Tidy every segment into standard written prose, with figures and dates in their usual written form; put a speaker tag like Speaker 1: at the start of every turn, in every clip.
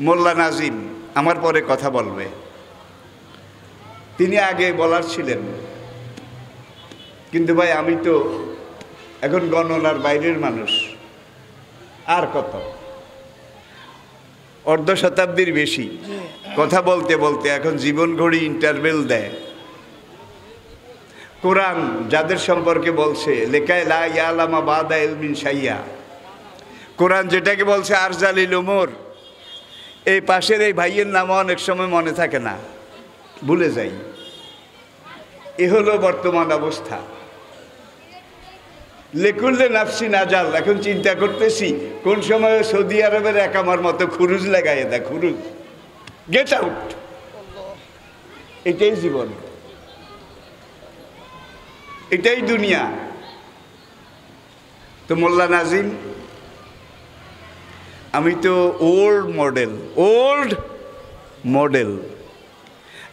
Speaker 1: মোল্লা নাজিম আমার পরে কথা বলবে, তিনি আগে বলার ছিলেন, কিন্তু ভাই আমি তো এখন গণনার বাইরের মানুষ, আর কত অর্ধ শতাব্দীর বেশি কথা বলতে বলতে এখন জীবন ঘড়ি ইন্টারভেল দেয়। কোরআন যাদের সম্পর্কে বলছে লেখায় লা ইয়ালামা বাদা ইলমিন শাইয়া, কোরআন যেটাকে বলছে আরজালিল উমর, এই পাশের এই ভাইয়ের নামও অনেক সময় মনে থাকে না, ভুলে যাই। এ হলো বর্তমান অবস্থা। লেকুল্লে নাফসি নাজাল, এখন চিন্তা করতেছি কোন সময় সৌদি আরবের একামার মতো খুরুজ লাগাই দেয়, খুরুজ, গেট আউট। এটাই জীবন, এটাই দুনিয়া। তো মোল্লা নাজিম, আমি তো ওল্ড মডেল।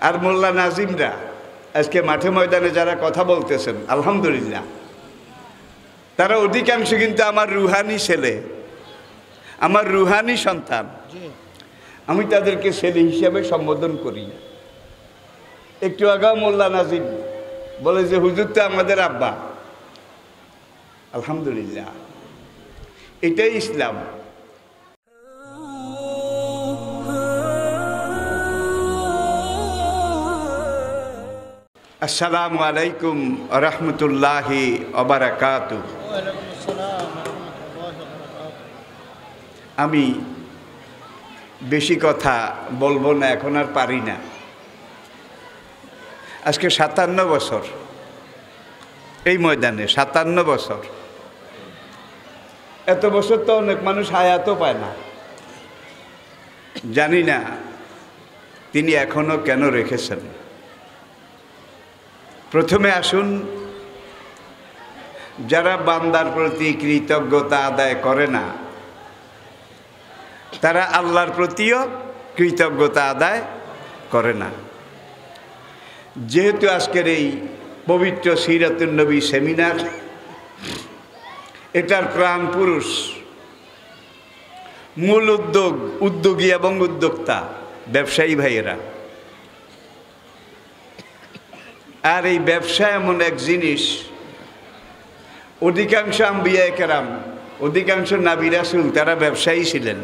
Speaker 1: আর মোল্লা নাজিমরা আজকে মাঠে ময়দানে যারা কথা বলতেছেন, আলহামদুলিল্লাহ, তারা অধিকাংশ কিন্তু আমার রুহানি ছেলে, আমার রুহানি সন্তান। আমি তাদেরকে ছেলে হিসাবে সম্বোধন করি। একটু আগেও মোল্লা নাজিম বলে যে হুজুর তো আমাদের আব্বা। আলহামদুলিল্লাহ, এটাই ইসলাম। আসসালামু আলাইকুম ওয়া রাহমাতুল্লাহি ওয়া বারাকাতুহু। আমি বেশি কথা বলবো না, এখন আর পারি না। আজকে 57 বছর এই ময়দানে, 57 বছর। এত বছর তো অনেক মানুষ হায়াতও পায় না। জানি না তিনি এখনো কেন রেখেছেন। প্রথমে আসুন, যারা বান্দার প্রতি কৃতজ্ঞতা আদায় করে না, তারা আল্লাহর প্রতিও কৃতজ্ঞতা আদায় করে না। যেহেতু আজকের এই পবিত্র সিরাতুন নবী সেমিনার, এটার প্রাণ পুরুষ, মূল উদ্যোগী এবং উদ্যোক্তা ব্যবসায়ী ভাইয়েরা। আর এই ব্যবসা এমন এক জিনিস, অধিকাংশ আম্বিয়া কেরাম, অধিকাংশ নবী রাসূল তারা ব্যবসায়ী ছিলেন।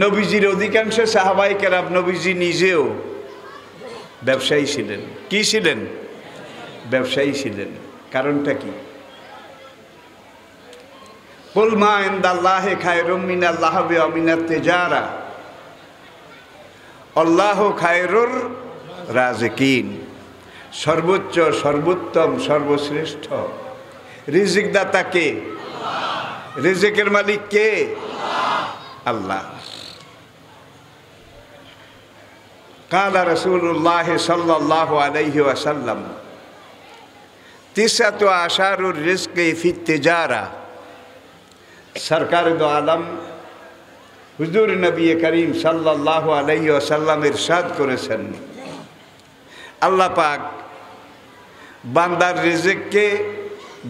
Speaker 1: নবীজির অধিকাংশ সাহাবায়ে কেরাম, নবীজি নিজেও ব্যবসায়ী ছিলেন। কি ছিলেন? ব্যবসায়ী ছিলেন। কারণটা কি? কুল মা ইনদাল্লাহি খায়রুম মিনাল লাহবি ওয়া মিনাত তিজারা আল্লাহু খায়রুর রাজিকিন। সর্বোচ্চ, সর্বোত্তম, সর্বশ্রেষ্ঠ রিজিক দাতা কে? রিজিকের মালিক কে? আল্লাহ। কালা রাসূলুল্লাহ সাল্লাল্লাহু আলাইহি ওয়াসাল্লাম তিসাতু আশারুর রিজকি ফিত তিজারা। সরকার দো আলম হুজুর নবী করিম সাল্লাল্লাহু আলাইহি ওয়াসাল্লাম ইরশাদ করেছেন, আল্লাহ পাক বান্দার রিজিককে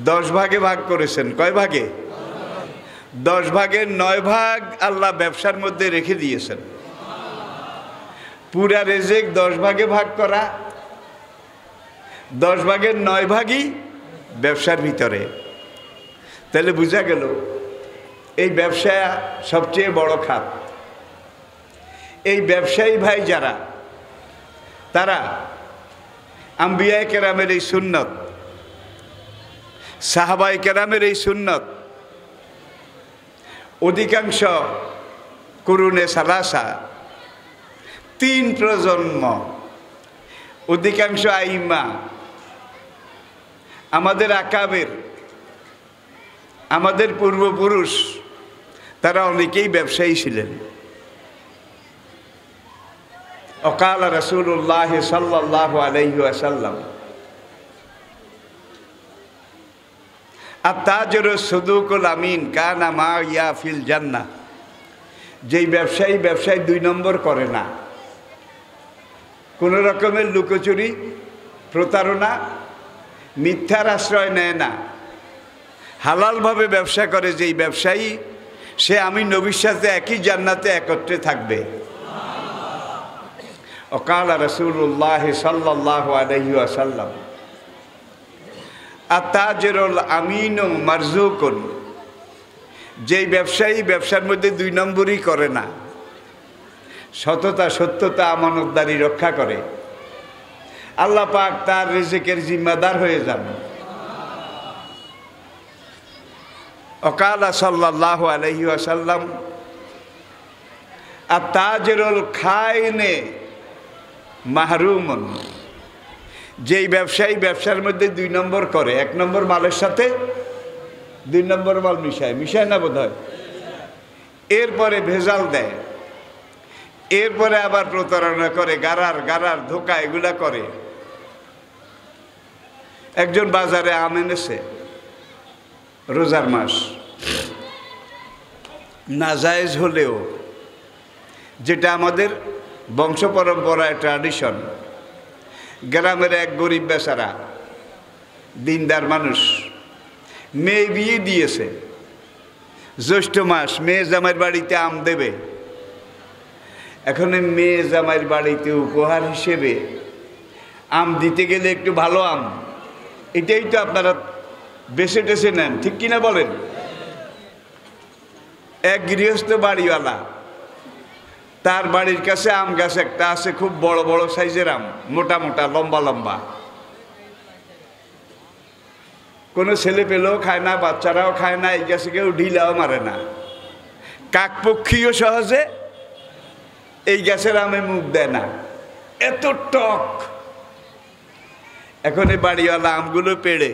Speaker 1: 10 ভাগে ভাগ করেছেন। কয় ভাগে? 10 ভাগের 9 ভাগ আল্লাহ ব্যবসার মধ্যে রেখে দিয়েছেন। পুরা রিজিক 10 ভাগে ভাগ করা, 10 ভাগের 9 ভাগই ব্যবসার ভিতরে। তাহলে বোঝা গেল এই ব্যবসা সবচেয়ে বড় খাত। এই ব্যবসায়ী ভাই যারা, তারা আম্বিয়া কেরামের এই সুন্নত, সাহাবায়ে কেরামের এই সুন্নত, অধিকাংশ কুরুনে সালাসা, 3 প্রজন্ম, অধিকাংশ আইম্মা, আমাদের আকাবের, আমাদের পূর্বপুরুষ, তারা অনেকেই ব্যবসায়ী ছিলেন। অকাল রাসূলুল্লাহ সাল্লাল্লাহু আলাইহি ওয়াসাল্লাম আত-তাজিরু সুদুকুল আমিন কানা মা ইয়া ফিল জান্নাহ। যেই ব্যবসায়ী ব্যবসায় 2 নম্বর করে না, কোনো রকমের লুকোচুরি, প্রতারণা, মিথ্যার আশ্রয় নেয় না, হালালভাবে ব্যবসা করে, যেই ব্যবসায়ী সে আমি নবীর সাথে একই জান্নাতে একত্রে থাকবে। ওয়াকালা রাসূলুল্লাহ সাল্লাল্লাহু আলাইহি ওয়াসাল্লাম আত-তাজিরুল আমিনু মারজুকুন, যেই ব্যবসায়ী ব্যবসার মধ্যে দুই নম্বরই করে না, সততা সত্যতা আমানতদারি রক্ষা করে, আল্লাহ পাক তার রিজিকের জিম্মাদার হয়ে যান। ওয়াকালা সাল্লাল্লাহু আলাইহি ওয়াসাল্লাম আত-তাজিরুল খাইনে মাহরুমুন, যেই ব্যবসায়ী ব্যবসার মধ্যে দুই নম্বর করে, এক নম্বর মালের সাথে দুই নম্বর মাল মিশায় না বোধ হয়, এরপরে ভেজাল দেয়, এরপরে আবার প্রতারণা করে, গারার ধোকা এগুলা করে। একজন বাজারে আম এনেছে, রোজার মাস, নাজায়েজ হলেও যেটা আমাদের বংশ পরম্পরায় ট্র্যাডিশন, গ্রামের এক গরিব বেচারা দিনদার মানুষ মেয়ে বিয়ে দিয়েছে, জ্যৈষ্ঠ মাস, মেয়ে জামাইয়ের বাড়িতে আম দেবে। এখন মেয়ে জামাইয়ের বাড়িতে উপহার হিসেবে আম দিতে গেলে একটু ভালো আম, এটাই তো আপনারা বেছে টেছে নেন, ঠিক কিনা বলেন? এক গৃহস্থ বাড়িওয়ালা, তার বাড়ির কাছে আম গাছ একটা আছে, খুব বড় বড় সাইজের আম, মোটা মোটা লম্বা লম্বা, কোনো ছেলে পেলেও খায় না, বাচ্চারাও খায় না, এই গাছে কেউ ঢিলাও মারে না, কাকপক্ষীও সহজে এই গাছের আমে মুখ দেয় না, এত টক। এখন এই বাড়িওয়ালা আমগুলো পেড়ে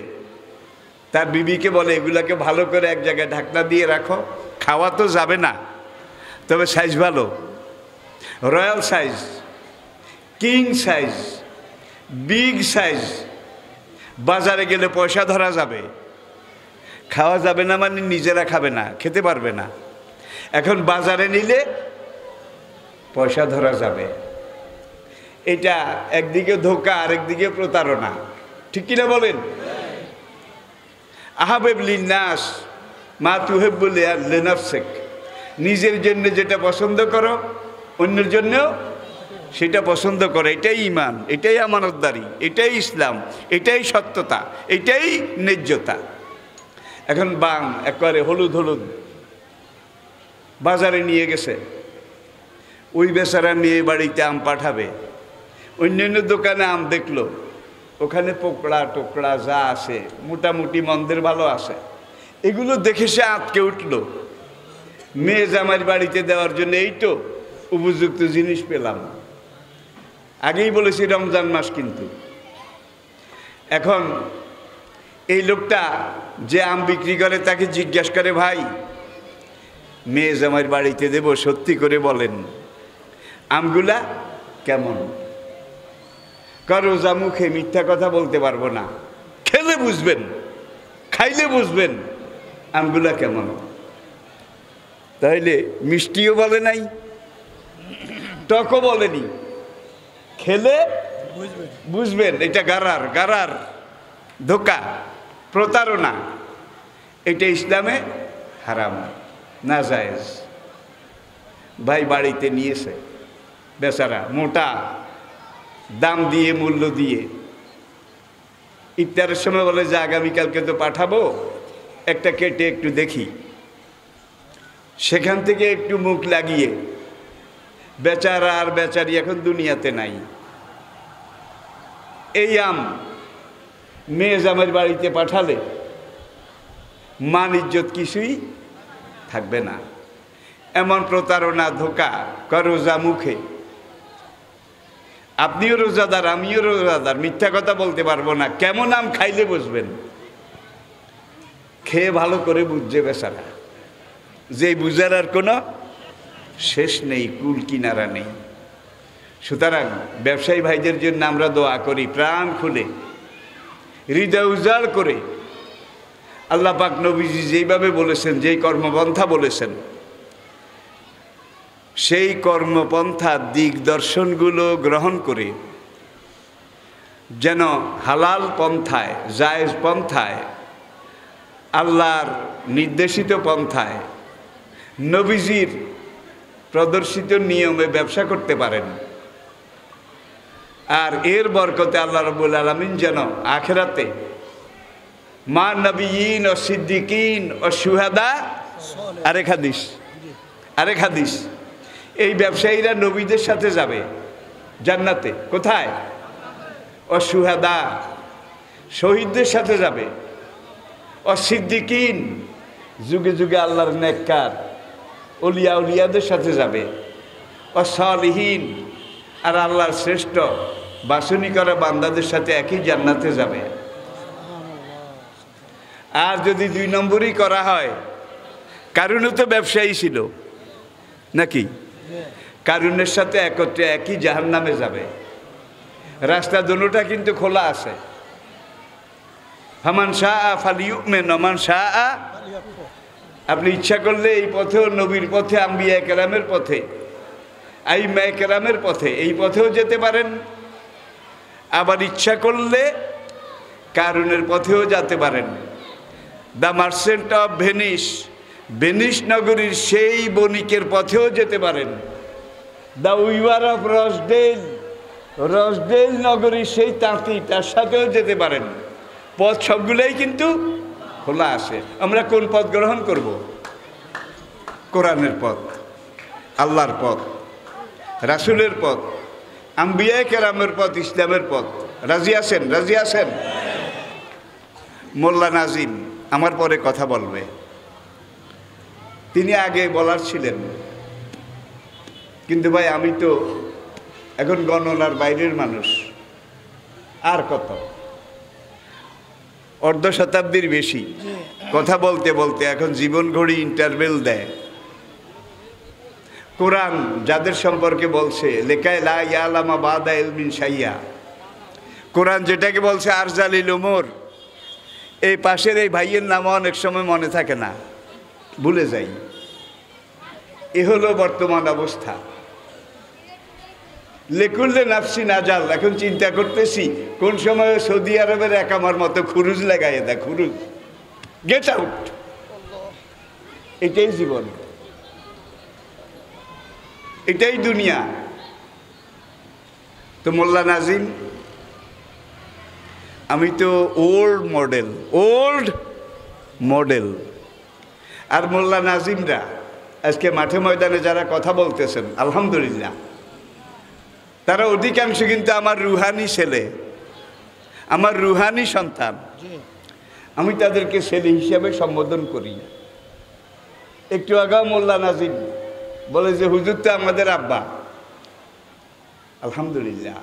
Speaker 1: তার বিবিকে বলে, এগুলাকে ভালো করে এক জায়গায় ঢাকনা দিয়ে রাখো, খাওয়া তো যাবে না, তবে সাইজ ভালো, royal size, king size, big size, বাজারে গেলে পয়সা ধরা যাবে, খাওয়া যাবে না মানে নিজেরা খাবে না, খেতে পারবে না। এখন বাজারে নিলে পয়সা ধরা যাবে, এটা একদিকে ধোকা আরেকদিকে প্রতারণা, ঠিক কিনা বলেন? আহাবেব লিন্নাস মা তুহিব্বু লিনাফসিক, নিজের জন্য যেটা পছন্দ করো অন্যের জন্যও সেটা পছন্দ করে, এটাই ঈমান, এটাই আমানতদারি, এটাই ইসলাম, এটাই সত্যতা, এটাই ন্যায্যতা। এখন বাং একবারে হলুদ হলুদ বাজারে নিয়ে গেছে, ওই বেচারা মেয়ে বাড়িতে আম পাঠাবে, অন্যান্য দোকানে আম দেখলো, ওখানে পোকড়া টোকড়া যা আছে মোটামুটি মন্দের ভালো আছে, এগুলো দেখে সে আঁতকে উঠলো, মেয়ে জামাইয়ের বাড়িতে দেওয়ার জন্য এই তো উপযুক্ত জিনিস পেলাম। আগেই বলেছি রমজান মাস, কিন্তু এখন এই লোকটা যে আম বিক্রি করে তাকে জিজ্ঞাসা করে, ভাই মেয়ে জামাইয়ের বাড়িতে দেব, সত্যি করে বলেন আমগুলা কেমন? রোজা মুখে মিথ্যা কথা বলতে পারবো না, খেলে বুঝবেন, খাইলে বুঝবেন আমগুলা কেমন। তাইলে মিষ্টিও বলে নাই, টকও বলেনি, খেলে বুঝবেন। এটা গারার ধোকা, প্রতারণা, এটা ইসলামে হারাম, নাজায়েজ। ভাই বাড়িতে নিয়েছে বেচারা, মোটা দাম দিয়ে, মূল্য দিয়ে, ইফতারের সময় বলে যে আগামীকালকে তো পাঠাবো, একটা কেটে একটু দেখি, সেখান থেকে একটু মুখ লাগিয়ে, বেচারা আর বেচারি এখন দুনিয়াতে নাই, এই আম মেয়ে জামাইয়ের বাড়িতে পাঠালে মান ইজ্জত কিছুই থাকবে না। এমন প্রতারণা, ধোকা, রোজা মুখে। আপনিও রোজাদার, আমিও রোজাদার, মিথ্যা কথা বলতে পারবো না। কেমন আম খাইলে বুঝবেন? খেয়ে ভালো করে বুঝছে বেচারা, যে বুঝার আর কোনো শেষ নেই, কুল কিনারা নেই। সুতরাং ব্যবসায়ী ভাইদের জন্য আমরা দোয়া করি প্রাণ খুলে, হৃদয় উজাড় করে। আল্লাহ পাক নবীজি যেইভাবে বলেছেন, যেই কর্মপন্থা বলেছেন, সেই কর্মপন্থার দিক দর্শনগুলো গ্রহণ করে যেন হালাল পন্থায়, জায়েজ পন্থায়, আল্লাহর নির্দেশিত পন্থায় নবীজির প্রদর্শিত নিয়মে ব্যবসা করতে পারেন, আর এর বরকতে আল্লাহ রাব্বুল আলামিন যেন আখিরাতে মা নবিয়িন ও সিদ্দিকিন ও শুহাদা, আরেক হাদিস, এই ব্যবসায়ীরা নবীদের সাথে যাবে জান্নাতে। কোথায়? ও শুহাদা, শহীদদের সাথে যাবে। ও সিদ্দিকিন, যুগে যুগে আল্লাহর নেককার উলিয়াদের সাথে যাবে। ও সালিহিন, আর আল্লাহর শ্রেষ্ঠ বাছনি করা বান্দাদের সাথে একই জান্নাতে যাবে। আর যদি 2 নম্বরই করা হয়, কারুনও তো ব্যবসায়ী ছিল নাকি? কারুনের সাথে একত্রে একই জাহান্নামে যাবে। রাস্তা দুটোটা কিন্তু খোলা আছে। ফামান শাআ ফালিউমিন ওয়া মান শাআ, আপনি ইচ্ছা করলে এই পথেও, নবীর পথে, আম্বিয়া কেরামের পথে, আইম্মায়ে কেরামের পথে, এই পথেও যেতে পারেন। আবার ইচ্ছা করলে কারুনের পথেও যেতে পারেন। দ্য মার্চেন্ট অফ ভেনিস নগরীর সেই বণিকের পথেও যেতে পারেন। দ্য উইভার অফ রসডেল নগরীর সেই তাঁতি, তার সাথেও যেতে পারেন। পথ সবগুলোই কিন্তু খোলা আছে। আমরা কোন পথ গ্রহণ করব? কোরআনের পথ, আল্লাহর পথ, রাসূলের পথ, আম্বিয়া কেরামের পথ, ইসলামের পথ। রাজি আছেন? মোল্লা নাজিম আমার পরে কথা বলবে, তিনি আগে বলার ছিলেন, কিন্তু ভাই আমি তো এখন গণনার বাইরের মানুষ। আর কত, অর্ধ শতাব্দীর বেশি কথা বলতে বলতে এখন জীবন ঘড়ি ইন্টারভেল দেয়। কোরআন যাদের সম্পর্কে বলছে, লেখায় লা ইয়ালামা বাদা ইলমিন শাইয়া, কোরআন যেটাকে বলছে আরজালিল উমর, এই পাশের এই ভাইয়ের নামও অনেক সময় মনে থাকে না, ভুলে যাই। এ হলো বর্তমান অবস্থা। লেকুল্লে নাফসি নাজাল, এখন চিন্তা করতেছি কোন সময় সৌদি আরবের একামার মতো খুরুজ লাগাইয়ে দেয়, খুরুজ, গেট আউট। এটাই জীবন, এটাই দুনিয়া। তো মোল্লা নাজিম, আমি তো ওল্ড মডেল। আর মোল্লা নাজিমরা আজকে মাঠে ময়দানে যারা কথা বলতেছেন, আলহামদুলিল্লাহ, তারা অধিকাংশ কিন্তু আমার রুহানি ছেলে, আমার রুহানি সন্তান। আমি তাদেরকে ছেলে হিসাবে সম্বোধন করি। একটু আগেও মোল্লা নাজিম বলে যে হুজুর তো আমাদের আব্বা। আলহামদুলিল্লাহ,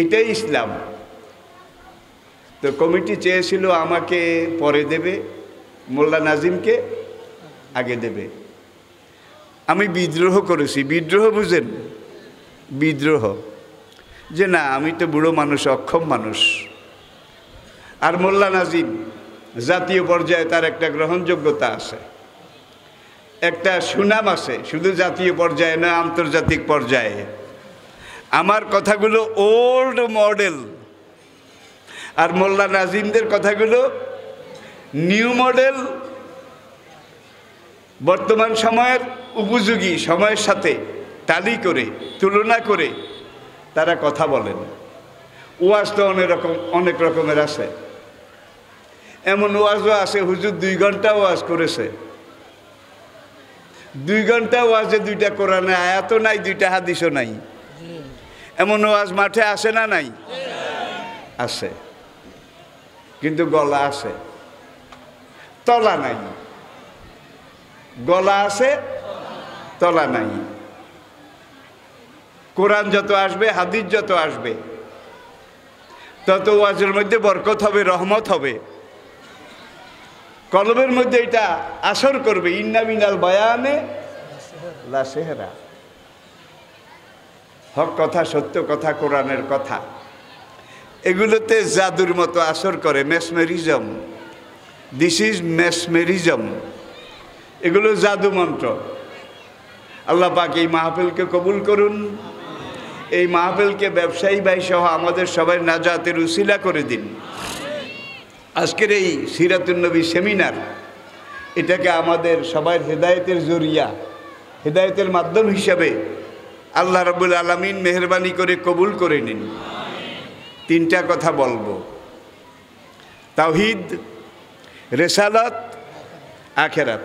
Speaker 1: এটাই ইসলাম। তো কমিটি চেয়েছিল আমাকে পরে দেবে, মোল্লা নাজিমকে আগে দেবে। আমি বিদ্রোহ করেছি। বিদ্রোহ বুঝেন? বিদ্রোহ, যে না, আমি তো বুড়ো মানুষ, অক্ষম মানুষ। আর মোল্লা নাজিম জাতীয় পর্যায়ে তার একটা গ্রহণযোগ্যতা আছে, একটা সুনাম আছে, শুধু জাতীয় পর্যায়ে না, আন্তর্জাতিক পর্যায়ে। আমার কথাগুলো ওল্ড মডেল, আর মোল্লা নাজিমদের কথাগুলো নিউ মডেল, বর্তমান সময়ের উপযোগী, সময়ের সাথে তালি করে, তুলনা করে তারা কথা বলেন। ওয়াজ তো অনেক রকমের আছে। এমন ওয়াজও আছে হুজুর 2 ঘন্টা ওয়াজ করেছে, 2 ঘন্টা ওয়াজে 2টা কোরআনে আয়াতও নাই, 2টা হাদিসও নাই। এমন ওয়াজ মাঠে আসে না? নাই, আছে, কিন্তু গলা আছে, তলা নাই। গলা আছে, তলা নাই। কোরআন যত আসবে, হাদিস যত আসবে, তত ওয়াজের মধ্যে বরকত হবে, রহমত হবে। কলবের মধ্যে এটা আসর করবে। ইন্না মিনাল বায়ানে লা সেহরা, হক কথা, সত্য কথা, কোরআনের কথা, এগুলোতে জাদুর মতো আসর করে। মেসমেরিজম, দিস ইজ মেসমেরিজম, এগুলো জাদু মন্ত্র। আল্লাহ পাক এই মাহফিলকে কবুল করুন। এই মাহফিলকে ব্যবসায়ী ভাই সহ আমাদের সবাই নাজাতের উসিলা করে দিন। আজকের এই সিরাতুন নবী সেমিনার, এটাকে আমাদের সবার হেদায়েতের জরিয়া, হেদায়েতের মাধ্যম হিসাবে আল্লাহ রাব্বুল আলামিন মেহেরবানি করে কবুল করে নিন। তিনটা কথা বলবো, তাওহীদ, রিসালাত, আখিরাত।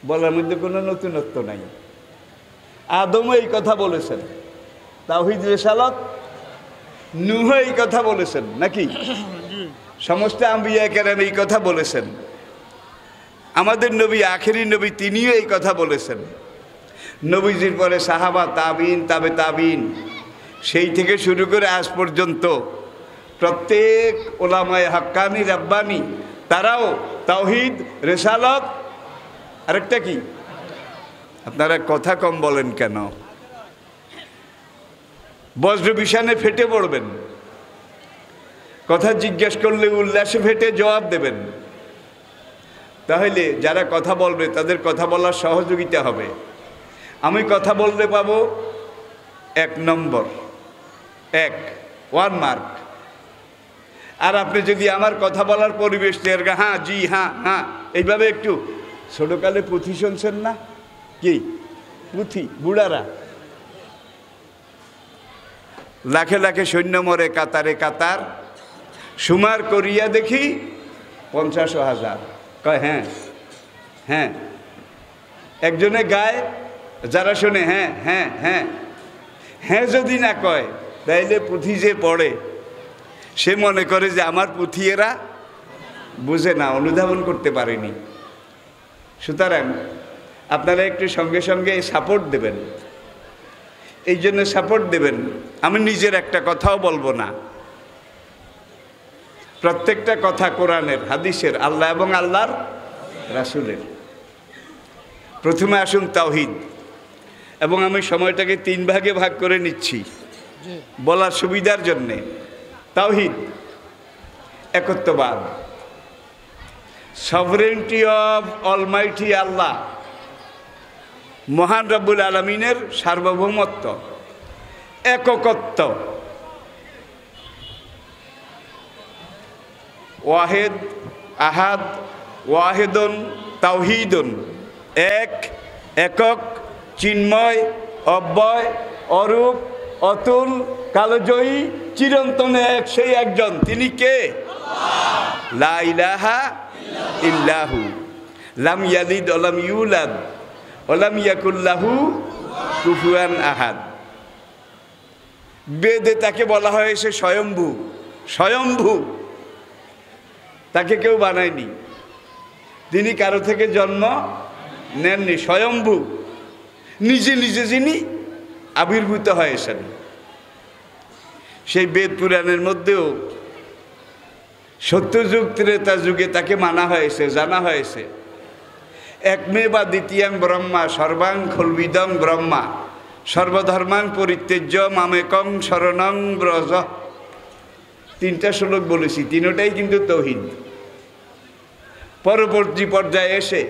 Speaker 1: বলার মধ্যে কোনো নতুনত্ব নাই। আদমও এই কথা বলেছেন, তাওহীদ, রিসালাত। নূহ এই কথা বলেছেন নাকি? সমস্ত আম্বিয়া কেরাম এই কথা বলেছেন। আমাদের নবী, আখেরি নবী, তিনিও এই কথা বলেছেন। নবীজির পরে সাহাবা, তাবিন, তাবে তাবিন, সেই থেকে শুরু করে আজ পর্যন্ত প্রত্যেক ওলামায়ে হাক্কানি রাব্বানি তারাও তাওহীদ, রিসালাত, আরেকটা কি? আপনারা কথা কম বলেন কেন? বজ্র বিষাণে ফেটে পড়বেন, কথা জিজ্ঞেস করলে উল্লাসে ফেটে জবাব দেবেন। তাহলে যারা কথা বলবে তাদের কথা বলার সহযোগিতা হবে। আমি কথা বলতে পাবো 1 নম্বর, 1 মার্ক। আর আপনি যদি আমার কথা বলার পরিবেশ তৈরি, হ্যাঁ জি হ্যাঁ হ্যাঁ, এইভাবে একটু, ছোটকালে পুঁথি শুনছেন না? কি পুঁথি? বুড়ারা লাখে লাখে সৈন্য মরে কাতারে কাতার, সুমার করিয়া দেখি 50,000। কয় হ্যাঁ হ্যাঁ, একজনে গায়, যারা শোনে হ্যাঁ হ্যাঁ হ্যাঁ হ্যাঁ, যদি না কয় তাইলে পুঁথি যে পড়ে সে মনে করে যে আমার পুঁথি এরা বুঝে না, অনুধাবন করতে পারেনি। সুতরাং আপনারা একটু সঙ্গে সঙ্গে সাপোর্ট দেবেন। এই জন্য সাপোর্ট দেবেন, আমি নিজের একটা কথাও বলবো না। প্রত্যেকটা কথা কোরআনের, হাদিসের, আল্লাহ এবং আল্লাহর রাসূলের। প্রথমে আসুন তাওহীদ, এবং আমি সময়টাকে 3 ভাগে ভাগ করে নিচ্ছি বলার সুবিধার জন্যে। তাওহীদ, একত্ববাদ, সভরেন্টি অফ অলমাইটি আল্লাহ, মহান রব্বুল আলামিনের সার্বভৌমত্ব, এককত্ব। ওয়াহেদ, আহাদ, ওয়াহেদুন, তাওহীদুন, এক, একক, চিন্ময়, অব্যয়, অরূপ, অতুল, কালজয়ী, চিরন্তন এক, সেই একজন। তিনি কে? লা ইলাহা ইল্লাহু, লাম ইয়ালিদ ওয়ালাম ইউলাদ ওয়ালাম ইয়াকুল লাহু কুফুয়ান আহাদ। বেদে তাকে বলা হয়েছে স্বয়ম্ভু। স্বয়ম্ভু, তাকে কেউ বানায়নি, তিনি কারো থেকে জন্ম নেননি। স্বয়ম্ভু, নিজে নিজে যিনি আবির্ভূত হয়েছেন। সেই বেদ পুরাণের মধ্যেও সত্যযুগ ত্রেতা যুগে তাকে মানা হয়েছে, জানা হয়েছে। একমে বা দ্বিতীয়াং ব্রহ্মা সর্বাং খলবিদং ব্রহ্মা সর্বধর্মাং পরিত্যজ্য মামেকং শরণং ব্রজ। 3টা শ্লোক বলেছি, 3টাই কিন্তু তাওহীদ। পরবর্তী পর্যায়ে এসে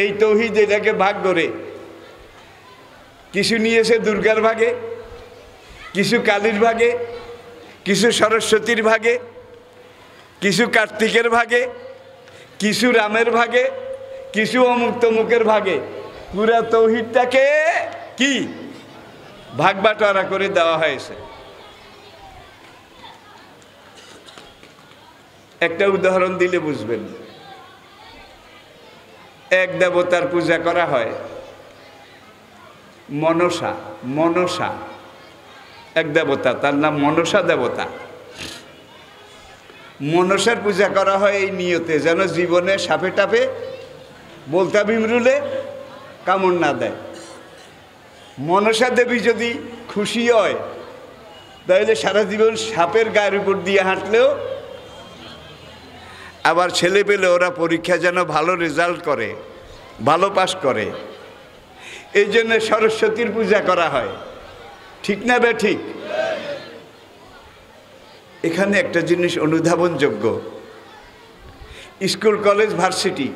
Speaker 1: এই তাওহীদ এটাকে ভাগ করে কিছু নিয়েছে দুর্গার ভাগে, কিছু কালীর ভাগে, কিছু সরস্বতীর ভাগে, কিছু কার্তিকের ভাগে, কিছু রামের ভাগে, কিছু অমুক তমুকের ভাগে। পুরা তাওহীদটাকে কি ভাগ বাটোয়ারা করে দেওয়া হয়েছে। একটা উদাহরণ দিলে বুঝবেন। এক দেবতার পূজা করা হয়, মনসা। মনসা এক দেবতা, তার নাম মনসা দেবতা। মনসার পূজা করা হয় এই নিয়তে যেন জীবনে সাপে টাপে বলতা ভিমরুলে কামড় না দেয়। মনসা দেবী যদি খুশি হয় তাহলে সারা জীবন সাপের গায়ের উপর দিয়ে হাঁটলেও, আবার ছেলে পেলে ওরা পরীক্ষা যেন ভালো রেজাল্ট করে, ভালো পাস করে, এই জন্য সরস্বতীর পূজা করা হয়। ঠিক না বে ঠিক? এখানে একটা জিনিস অনুধাবনযোগ্য, স্কুল কলেজ ভার্সিটি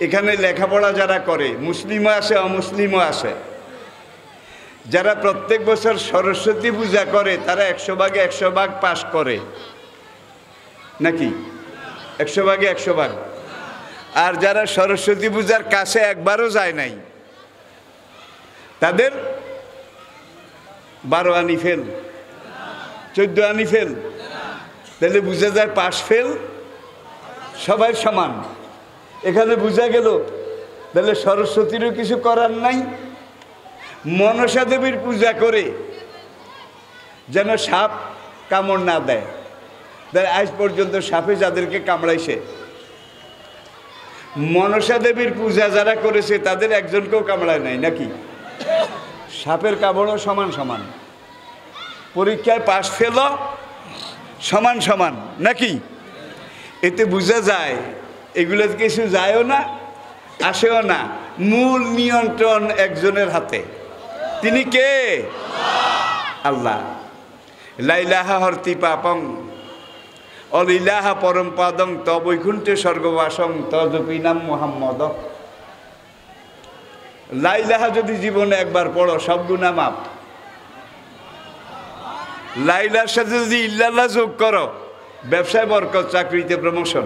Speaker 1: এখানে লেখাপড়া যারা করে, মুসলিমও আছে অমুসলিমও আছে, যারা প্রত্যেক বছর সরস্বতী পূজা করে তারা 100 ভাগে 100 ভাগ পাস করে নাকি? 100 ভাগে 100 ভাগ। আর যারা সরস্বতী পূজার কাছে একবারও যায় নাই তাদের 12 আনি ফেল, 14 আনি ফেল। তাহলে বুঝা যায় পাশ ফেল সবাই সমান। এখানে বুঝা গেল তাহলে সরস্বতীরও কিছু করার নাই। মনসা দেবীর পূজা করে যেন সাপ কামড় না দেয়। আজ পর্যন্ত সাপে যাদেরকে কামড়াইছে, মনসা দেবীর পূজা যারা করেছে তাদের একজনকেও কামড়ায় নাই নাকি? সাপের কামড়ও সমান সমান, পরীক্ষায় পাশ ফেল সমান সমান নাকি? এতে বোঝা যায় এগুলো কিছু যায়ও না আসেও না, মূল নিয়ন্ত্রণ একজনের হাতে। তিনি কে? আল্লাহ। লাইলাহা হরতি পাপং অলিলাহা পরম পাদং তবৈকুণ্ঠে স্বর্গবাসং তদপি নাম মুহাম্মদ। লাইলাহা যদি জীবনে একবার পড়ো সব গুনাহ মাপ। লাইলার সাথে যদি ইল্লাল্লাহ যোগ করো ব্যবসায় বরকত, চাকরিতে প্রমোশন,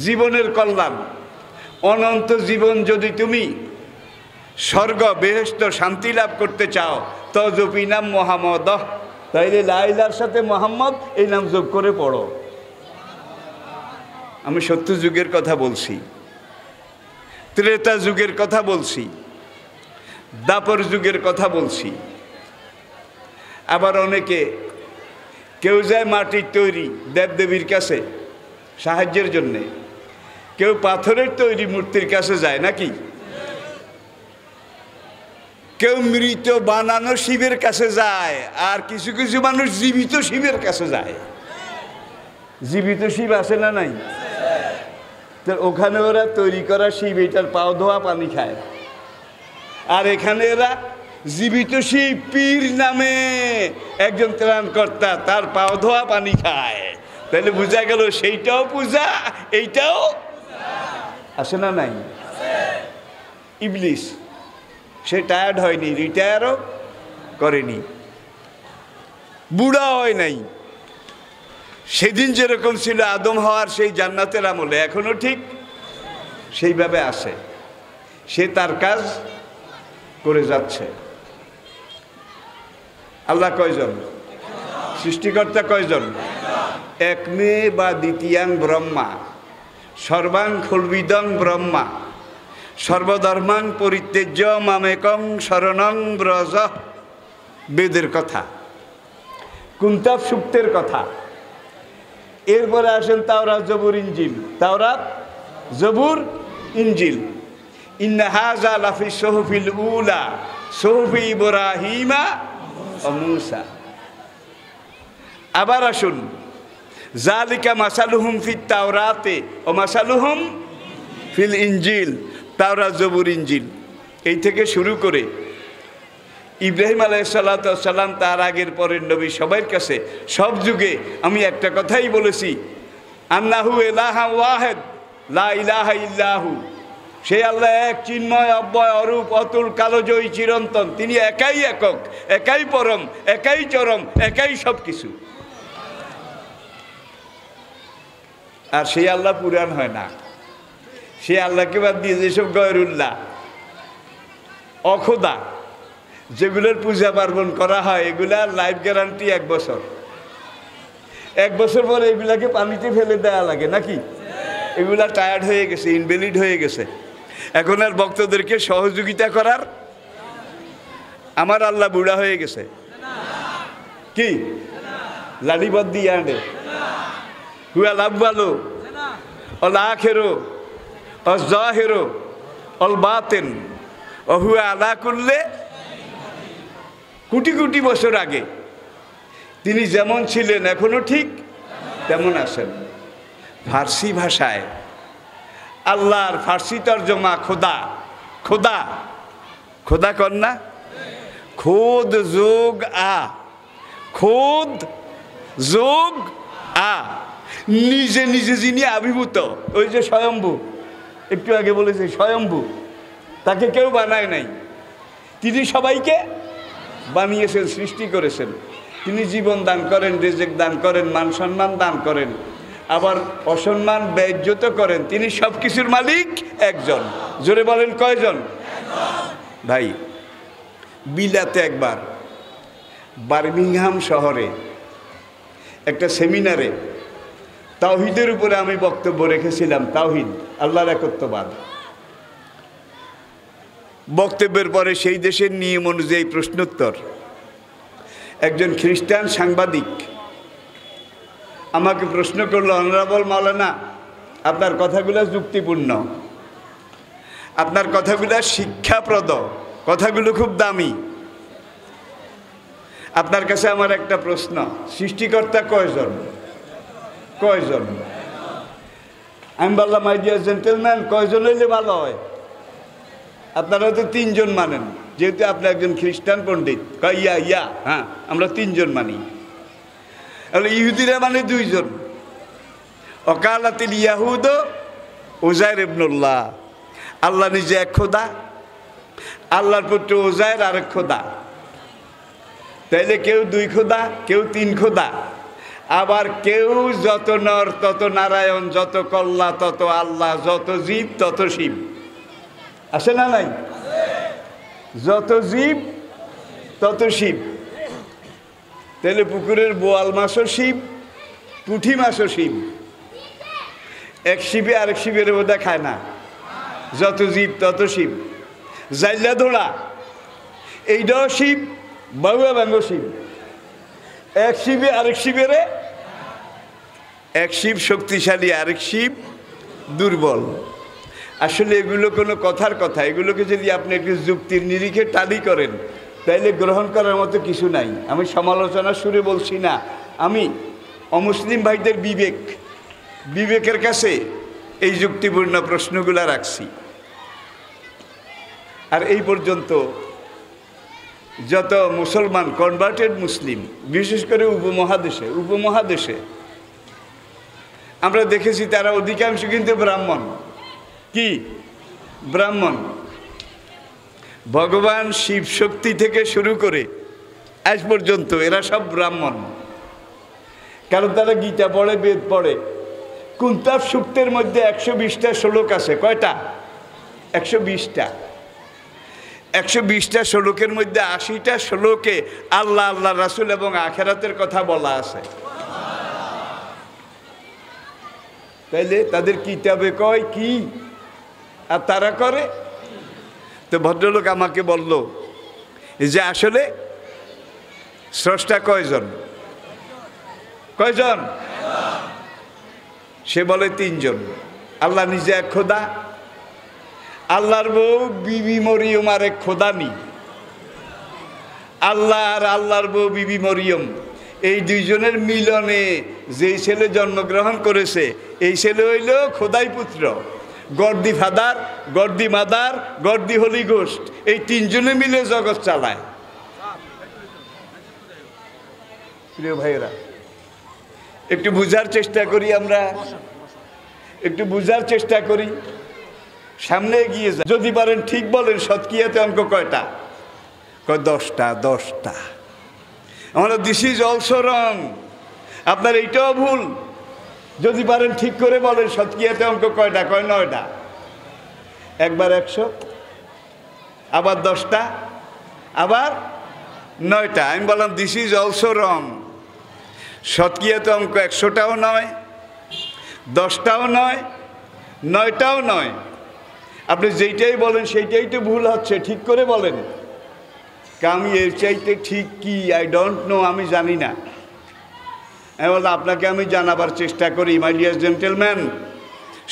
Speaker 1: জীবনের কল্যাণ, অনন্ত জীবন। যদি তুমি স্বর্গ বেহেশত শান্তি লাভ করতে চাও তজপি নাম মুহাম্মদ, তাইলে লাইলার সাথে মোহাম্মদ এই নাম যোগ করে পড়ো। আমি সত্য যুগের কথা বলছি, ত্রেতা যুগের কথা বলছি, দাপর যুগের কথা বলছি। আবার অনেকে কেউ যায় মাটির তৈরি দেবদেবীর কাছে সাহায্যের জন্যে, কেউ পাথরের তৈরি মূর্তির কাছে যায় নাকি? কেউ মৃত বানানো শিবের কাছে যায়, আর কিছু কিছু মানুষ জীবিত শিবের কাছে যায়। জীবিত শিব আছে না নাই? তো ওখানে ওরা তৈরি করা শিব এটার পাও ধোয়া পানি খায়, আর এখানে এরা জীবিত শিব পীর নামে একজন ত্রাণকর্তা, তার পাও ধোয়া পানি খায়। তাহলে বোঝা গেল সেইটাও পূজা, এইটাও আছে না নাই? ইবলিস সে টায়ার্ড হয়নি, রিটায়ারও করেনি, বুড়া হয় নাই। সেদিন যেরকম ছিল আদম হওয়ার সেই জান্নাতের আমলে এখনো ঠিক সেইভাবে আছে। সে তার কাজ করে যাচ্ছে। আল্লাহ কয়জন? সৃষ্টিকর্তা কয়জন? এক মে বা দ্বিতীয়াং ব্রহ্মা সর্বাং খলবিদং ব্রহ্মা সর্বধর্মাং পরিত্যজ্য মামেকং শরণং ব্রজ। বেদের কথা, কুন্তাব সূক্তের কথা। এরপরে আসেন তাওরাত, জবুর, ইনজিল। তাওরাত, জবুর, ইনজিল। ইন্না হাযা লাফি সুহুফিল উলা সুহুফি ইব্রাহিমা ওয়া মূসা। আবার আসুন যালিকা মাসালুহুম ফিত তাওরাতে ওয়া মাসালুহুম ফিল ইনজিল। তাওরাত, জবুর, ইনজিল এই থেকে শুরু করে ইব্রাহিম আলাইহিসসালাম তার আগের পরের নবী সবার কাছে সব যুগে আমি একটা কথাই বলেছি, আন্নাহু ইলাহা ওয়াহিদ লা ইলাহা ইল্লাহু। সেই আল্লাহ এক, চিন্ময়, অব্যয়, অরূপ, অতুল, কালজয়ী, চিরন্তন। তিনি একাই একক, একাই পরম, একাই চরম, একাই সব কিছু। আর সেই আল্লাহ পুরাণ হয় না। সে আল্লাহকে বাদ দিয়ে যেসব গয়রুল্লাহ, অখোদা, যেগুলোর পূজা পার্বণ করা হয় এগুলার লাইফ গ্যারান্টি 1 বছর। 1 বছর পরে এগুলাকে পানিতে ফেলে দেওয়া লাগে নাকি? এগুলা টায়ার্ড হয়ে গেছে, ইনভ্যালিড হয়ে গেছে। এখন আর ভক্তদেরকে সহযোগিতা করার, আমার আল্লাহ বুড়া হয়ে গেছে কি লাঠিপথ দিয়ে আনে। হুয়া লাভ ভালো অল আখেরো অজাহেরো অল বাতেন অহুয়া আলা করলে কোটি কোটি বছর আগে তিনি যেমন ছিলেন এখনো ঠিক তেমন আছেন। ফার্সি ভাষায় আল্লাহর ফার্সি তর্জমা খোদা। খোদা, খোদা কর না, খোদ যোগ আ, খোদ যোগ আ, নিজে নিজে যিনি আবির্ভূত। ওই যে স্বয়ম্ভু, একটু আগে বলেছে স্বয়ম্ভু, তাকে কেউ বানায় নাই, তিনি সবাইকে বানিয়েছেন, সৃষ্টি করেছেন। তিনি জীবন দান করেন, রিজিক দান করেন, মান সম্মান দান করেন, আবার অসম্মান বেইজ্জত করেন, তিনি সব কিছুর মালিক একজন। জোরে বলেন কয়জন? ভাই, বিলাতে একবার বার্মিংহাম শহরে একটা সেমিনারে তাওহীদের উপরে আমি বক্তব্য রেখেছিলাম। তাওহীদ, আল্লাহর একত্ববাদ। বক্তব্যের পরে সেই দেশের নিয়ম অনুযায়ী প্রশ্নোত্তর। একজন খ্রিস্টান সাংবাদিক আমাকে প্রশ্ন করলো, অনারেবল মাওলানা, আপনার কথাগুলো যুক্তিপূর্ণ, আপনার কথাগুলো শিক্ষাপ্রদ, কথাগুলো খুব দামি। আপনার কাছে আমার একটা প্রশ্ন, সৃষ্টিকর্তা কয়জন? কয়জন? আমি বললাম, মাই ডিয়ার জেন্টেলম্যান, কয়জন হইলে ভালো হয়? আপনারা তো 3 জন মানেন, যেহেতু আপনি একজন খ্রিস্টান পণ্ডিত। ইয়া, হ্যাঁ, আমরা 3 জন মানি। ইহুদিরা মানে 2 জন। অকালাতিল ইয়াহুদ উজাইর ইবনুল্লাহ, আল্লাহ নিজে এক খোদা, আল্লাহর পুত্র উজাইর আরেক খোদা। তাইলে কেউ 2 খোদা, কেউ 3 খোদা, আবার কেউ যত নর তত নারায়ণ, যত কল্লা তত আল্লাহ, যত জীব তত শিব। আছে না নাই? যত জীব তত শিব। তাহলে পুকুরের বোয়াল মাছও শিব, পুঁটি মাছও শিব। এক শিবে আরেক শিবের বোধা খায় না। যত জীব তত শিব। জাইলা ধোড়া এইটাও শিব, বাউয়া ব্যাঙ্গ শিব। এক শিবে আরেক শিবেরে, এক শিব শক্তিশালী, আরেক শিব দুর্বল। আসলে এগুলো কোনো কথার কথা। এগুলোকে যদি আপনি একটু যুক্তির নিরিখে টালি করেন তাইলে গ্রহণ করার মতো কিছু নাই। আমি সমালোচনা সুরে বলছি না, আমি অমুসলিম ভাইদের বিবেকের কাছে এই যুক্তিপূর্ণ প্রশ্নগুলো রাখছি। আর এই পর্যন্ত যত মুসলমান কনভার্টেড মুসলিম, বিশেষ করে উপমহাদেশে আমরা দেখেছি তারা অধিকাংশ কিন্তু ব্রাহ্মণ। কি ব্রাহ্মণ? ভগবান শিব শক্তি থেকে শুরু করে আজ পর্যন্ত এরা সব ব্রাহ্মণ। কারণ তারা গীতা পড়ে, বেদ পড়ে। কুন্তাব সূক্তের মধ্যে 120টা শ্লোক আছে। কয়টা? 120টা। 120টা শ্লোকের মধ্যে 80টা শ্লোকে আল্লাহ, আল্লাহ রাসূল এবং আখিরাতের কথা বলা আছে। তাইলে তাদের কিতাবে কয় কি আর তারা করে। তো ভদ্রলোক আমাকে বলল যে আসলে স্রষ্টা কয়জন? কয়জন? সে বলে 3 জন। আল্লাহ নিজে এক খোদা, আল্লাহর বউ বিবি মরিয়ম আরেক খোদা নি। আল্লাহ আর আল্লাহর বউ বিবি মরিয়ম, এই 2 জনের মিলনে যেই ছেলে জন্মগ্রহণ করেছে এই ছেলে হইল খোদাই পুত্র। God the Father, God the Mother, God the Holy Ghost, এই 3 জনে মিলে জগৎ চালায়। প্রিয় ভাইয়েরা, একটু বুঝার চেষ্টা করি, আমরা একটু বুঝার চেষ্টা করি, সামনে এগিয়ে যায়। যদি পারেন ঠিক বলেন, শতকিয়াতে অঙ্ক কয়টা? কয় 10টা। আমরা দিস ইজ অলসো রং, আপনার এইটাও ভুল। যদি পারেন ঠিক করে বলেন, শতকিয়াতে অঙ্ক কয়টা? কয় 9টা। একবার 100, আবার 10টা, আবার 9টা। আমি বললাম দিস ইজ অলসো রং। শতকিয়াতে অঙ্ক 100টাও নয়, 10টাও নয়, 9টাও নয়। আপনি যেইটাই বলেন সেইটাই তো ভুল হচ্ছে, ঠিক করে বলেন। আমি এর চাইতে ঠিক কি আই ডোন্ট নো, আমি জানি না। বললাম আপনাকে আমি জানাবার চেষ্টা করি। মাই ডিয়ার জেন্টেলম্যান,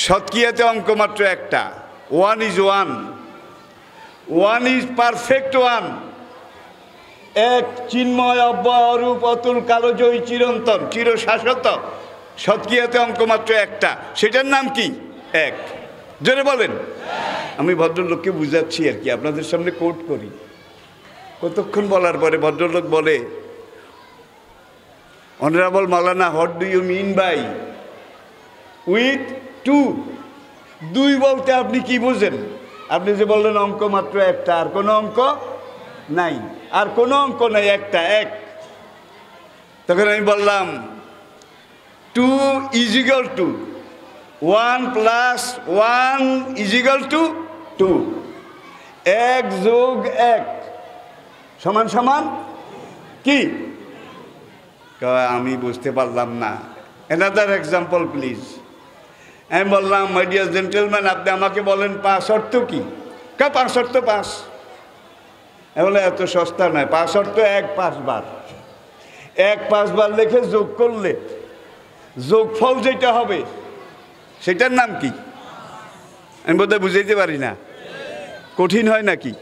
Speaker 1: শতকিয়াতে অঙ্ক মাত্র একটা। 1 is 1, 1 is perfect 1। এক চিন্ময়, অব্যয়, অরূপ, অতুল, কালজয়ী, চিরন্তন, চিরশাশ্বত। শতকিয়াতে অঙ্ক মাত্র একটা, সেটার নাম কি? 1। জোরে বলেন। আমি ভদ্রলোককে বুঝাচ্ছি আর কি, আপনাদের সামনে কোট করি। কতক্ষণ বলার পরে ভদ্রলোক বলে, honourable Maulana, what do you mean by with 2? 2 বলতে আপনি কি বুঝেন? আপনি যে বললেন অঙ্ক মাত্র একটা, আর কোনো অঙ্ক নাই, আর কোনো অঙ্ক নাই, একটা 1। তখন আমি বললাম 2 is equal to 1 plus 1 is equal to 2 1 যোগ 1 সমান সমান কি? আমি বুঝতে পারলাম না। Another example please. আমি বললাম মাই ডিয়ার জেন্টলম্যান, আপনি আমাকে বলেন 5 অর্থ কি? 5 অর্থ 5। বলে এত সস্তা নয়, 5 অর্থ 1 5 বার, 1 5 বার লিখে যোগ করলে যোগফল যেটা হবে সেটার নাম কি? আমি বোধহয় বুঝাইতে পারি না, কঠিন হয় নাকি?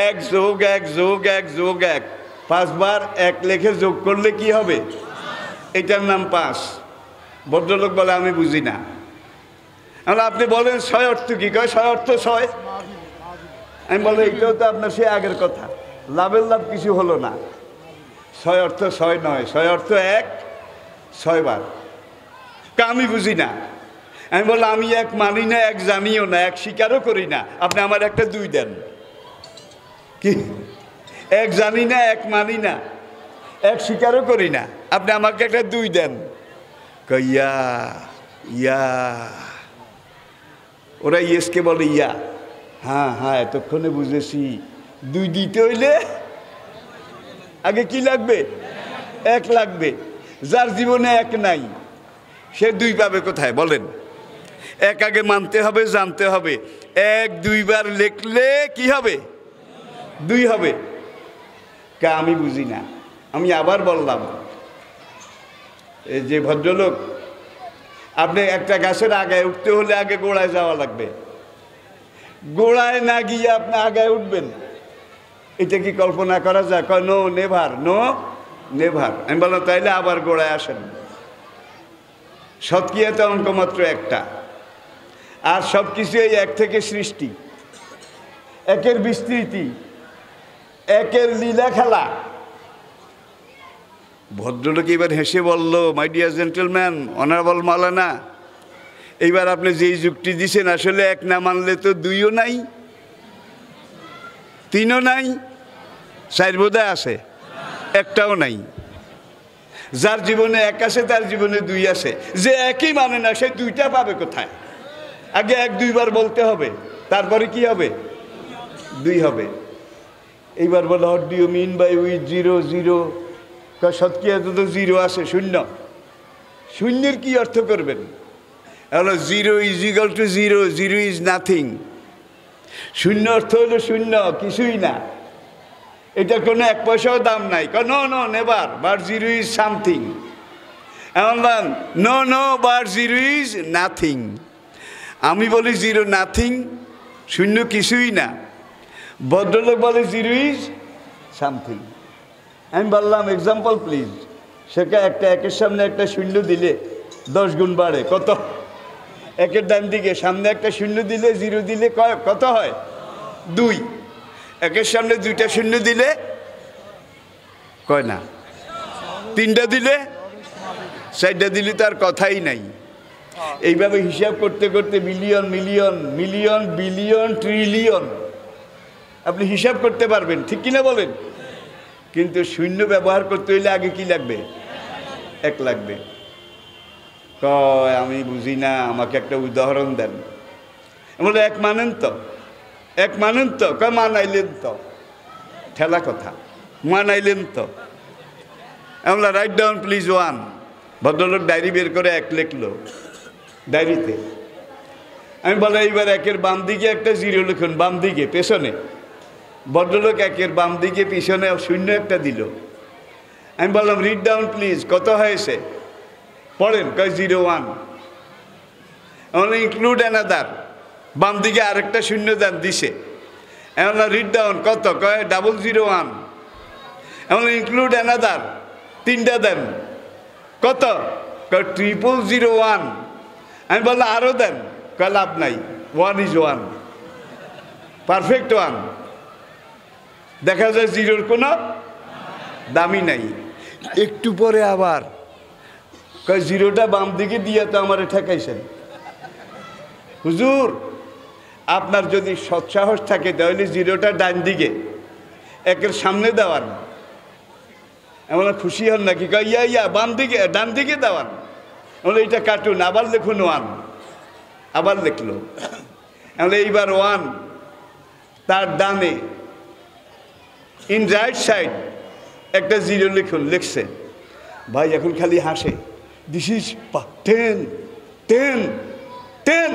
Speaker 1: 1 যোগ 1 যোগ 1 যোগ 1 5 বার 1 লিখে যোগ করলে কি হবে? এটার নাম 5। ভদ্রলোক বলে আমি বুঝি না। আপনি বলেন 6 অর্থ কি? কয় 6 অর্থ 6। আমি বলে এটাও তো আপনার সে আগের কথা, লাভের লাভ কিছু হলো না। 6 অর্থ 6 নয়, 6 অর্থ 1 6 বার। আমি বুঝি না। আমি বললাম আমি 1 মানি না, 1 জানিও না, 1 স্বীকারও করি না, আপনি আমার একটা 2 দেন। কি? 1 জানি না, 1 মানি না, 1 স্বীকারও করি না, আপনি আমাকে একটা 2 দেন। ইয়া ইয়া, ওরা ইয়েসকে বলে ইয়া। হ্যাঁ হ্যাঁ, এতক্ষণে বুঝেছি। 2 দিতে হইলে আগে কি লাগবে? 1 লাগবে। যার জীবনে 1 নাই সে 2 পাবে কোথায় বলেন? 1 আগে মানতে হবে, জানতে হবে। 1 2 বার লিখলে কি হবে? 2 হবে। আমি বুঝি না। আমি আবার বললাম, এই যে ভদ্রলোক, আপনি একটা গাছের আগায় উঠতে হলে আগে গোড়ায় যাওয়া লাগবে, গোড়ায় না গিয়ে আপনি আগায় উঠবেন, এটা কি কল্পনা করা যায়? No never, no never. আমি বললাম তাইলে আবার গোড়ায় আসেন। সৎক্রিয়াতে অঙ্ক মাত্র একটা, আর সব কিছু এই 1 থেকে সৃষ্টি, 1-এর বিস্তৃতি, 1-এর লীলা খেলা। ভদ্রলোক এবার হেসে বলল, মাই ডিয়ার জেন্টলম্যান, অনারেবল মাওলানা, এইবার আপনি যেই যুক্তি দিছেন আসলে 1 না মানলে তো 2ও নাই, 3ও নাই, 4 বোধহয় আছে, একটাও নাই। যার জীবনে 1 আছে তার জীবনে 2 আছে। যে 1ই মানে না সে 2টা পাবে কোথায়? আগে 1 2 বার বলতে হবে, তারপরে কি হবে? 2 হবে। এইবার বলো what do you mean by with 0 0? সৎক্রিয়াতে তো 0 আছে, 0। শূন্যের কি অর্থ করবেন? হলো 0 is equal to 0, 0 is nothing. 0 অর্থ হলো 0, কিছুই না, এটা কোনো 1 পয়সাও দাম নাই। No no never, but 0 is something. এমন no no, but 0 is nothing. আমি বলি 0 নাথিং, 0 কিছুই না। ভদ্রলোক বলে 0 ইজ সামথিং। আমি বললাম এক্সাম্পল প্লিজ। সেটা একটা 1-এর সামনে একটা 0 দিলে 10 গুণ বাড়ে। কত? 1-এর ডান দিকে সামনে একটা 0 দিলে, 0 দিলে কত হয়? 2। 1-এর সামনে 2টা 0 দিলে কয় না, 3টা দিলে, 4টা দিলে তার কথাই নাই। এইভাবে হিসাব করতে করতে million million million billion trillion আপনি হিসাব করতে পারবেন, ঠিক কিনা বলেন? কিন্তু 0 ব্যবহার করতে হইলে আগে কি লাগবে? 1 লাগবে। আমি বুঝি না, আমাকে একটা উদাহরণ দেন। বলে 1 মানেন তো? 1 মানেন তো? মানাইলেন তো? ঠেলা কথা, মানাইলেন তো? আমরা রাইট ডাউন প্লিজ 1। ভদ্রলোক ডায়েরি বের করে 1 লিখলো ডায়েরিতে। আমি বলে এইবার 1-এর বাম দিকে একটা 0 লিখুন, বাম দিকে পেছনে। ভদ্রলোক 1-এর বাম দিকে পিছনে 0 একটা দিল। আমি বললাম রিড ডাউন প্লিজ, কত হয়েছে পড়েন? 0 1। আমরা ইনক্লুড অ্যানাদার, বাম দিকে আরেকটা 0 দেন দিছে। আমরা রিড ডাউন, কত? 0 1। আমরা ইনক্লুড অ্যানাদার, 3টা দেন, কত? 0 1। আমি বললাম আরও দেন, লাভ নাই, 1 is 1, পারফেক্ট 1। দেখা যায় 0-র কোনো দামই নাই। একটু পরে আবার 0টা বাম দিকে দিয়ে তো আমার ঠেকাইছেন। হুজুর, আপনার যদি সৎসাহস থাকে তাহলে 0টা ডান দিকে 1-এর সামনে দেওয়ার, এমন খুশি হন নাকি? কয় ইয়া ইয়া বাম দিকে ডান দিকে দেওয়ান। বলে এটা কার্টুন, আবার লিখুন ওয়ান। আবার লিখলো। এমন এইবার ওয়ান, তার ডানে ইন রাইট সাইড একটা জিরো লিখুন। লিখছে। ভাই এখন খালি হাসে, দিস ইজ 10 10 10।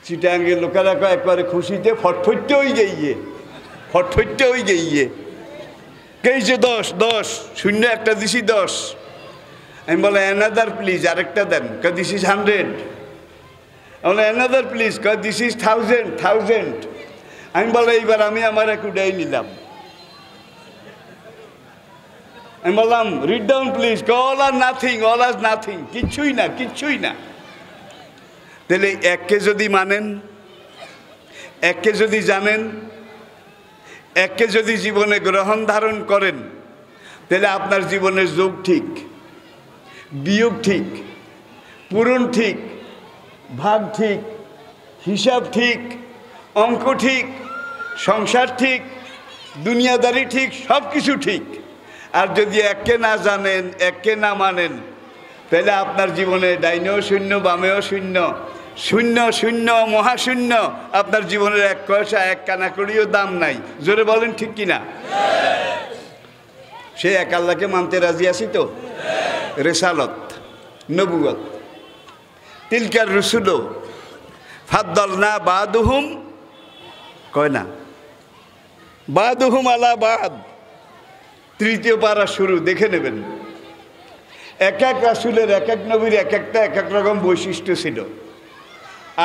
Speaker 1: চিটাঙ্গের লোকেরা একবারে খুশিতে ফটফটতে হয়ে গিয়ে, ফটফটতে হয়ে গিয়ে কেইছে 10 10 শূন্য একটা দিছি 10। আমি বলে অ্যানাদার প্লিজ, আরেকটা দেন। কয় দিস ইজ 100। বলে অ্যানাদার প্লিজ। কয় দিস ইজ 1000 1000। আমি বলে এইবার আমি আমার এক উডাই নিলাম। আমি বললাম read down please. All or nothing, all or nothing, কিচ্ছুই না, কিচ্ছুই না। তাহলে এককে যদি মানেন, এককে যদি জানেন, এককে যদি জীবনে গ্রহণ ধারণ করেন, তাহলে আপনার জীবনের যোগ ঠিক, বিয়োগ ঠিক, পূরণ ঠিক, ভাগ ঠিক, হিসাব ঠিক, অঙ্ক ঠিক, সংসার ঠিক, দুনিয়াদারি ঠিক, সব কিছু ঠিক। আর যদি এককে না জানেন, এককে না মানেন, তাহলে আপনার জীবনে ডাইনেও শূন্য, বামেও শূন্য, শূন্য শূন্য মহাশূন্য। আপনার জীবনের এক পয়সা, এক কানাকড়িও দাম নাই। জোরে বলেন ঠিক কিনা? সে এক আল্লাহকে মানতে রাজি আছি তো? রেসালত, নবুয়ত, তিলকার রসুলো ফাদ্দালনা বাদুহুম, কয় না বাদুহুম আলা বাদ। তৃতীয় পারা শুরু, দেখে নেবেন। এক এক রাসূলের, এক এক নবীর এক একটা এক এক রকম বৈশিষ্ট্য ছিল।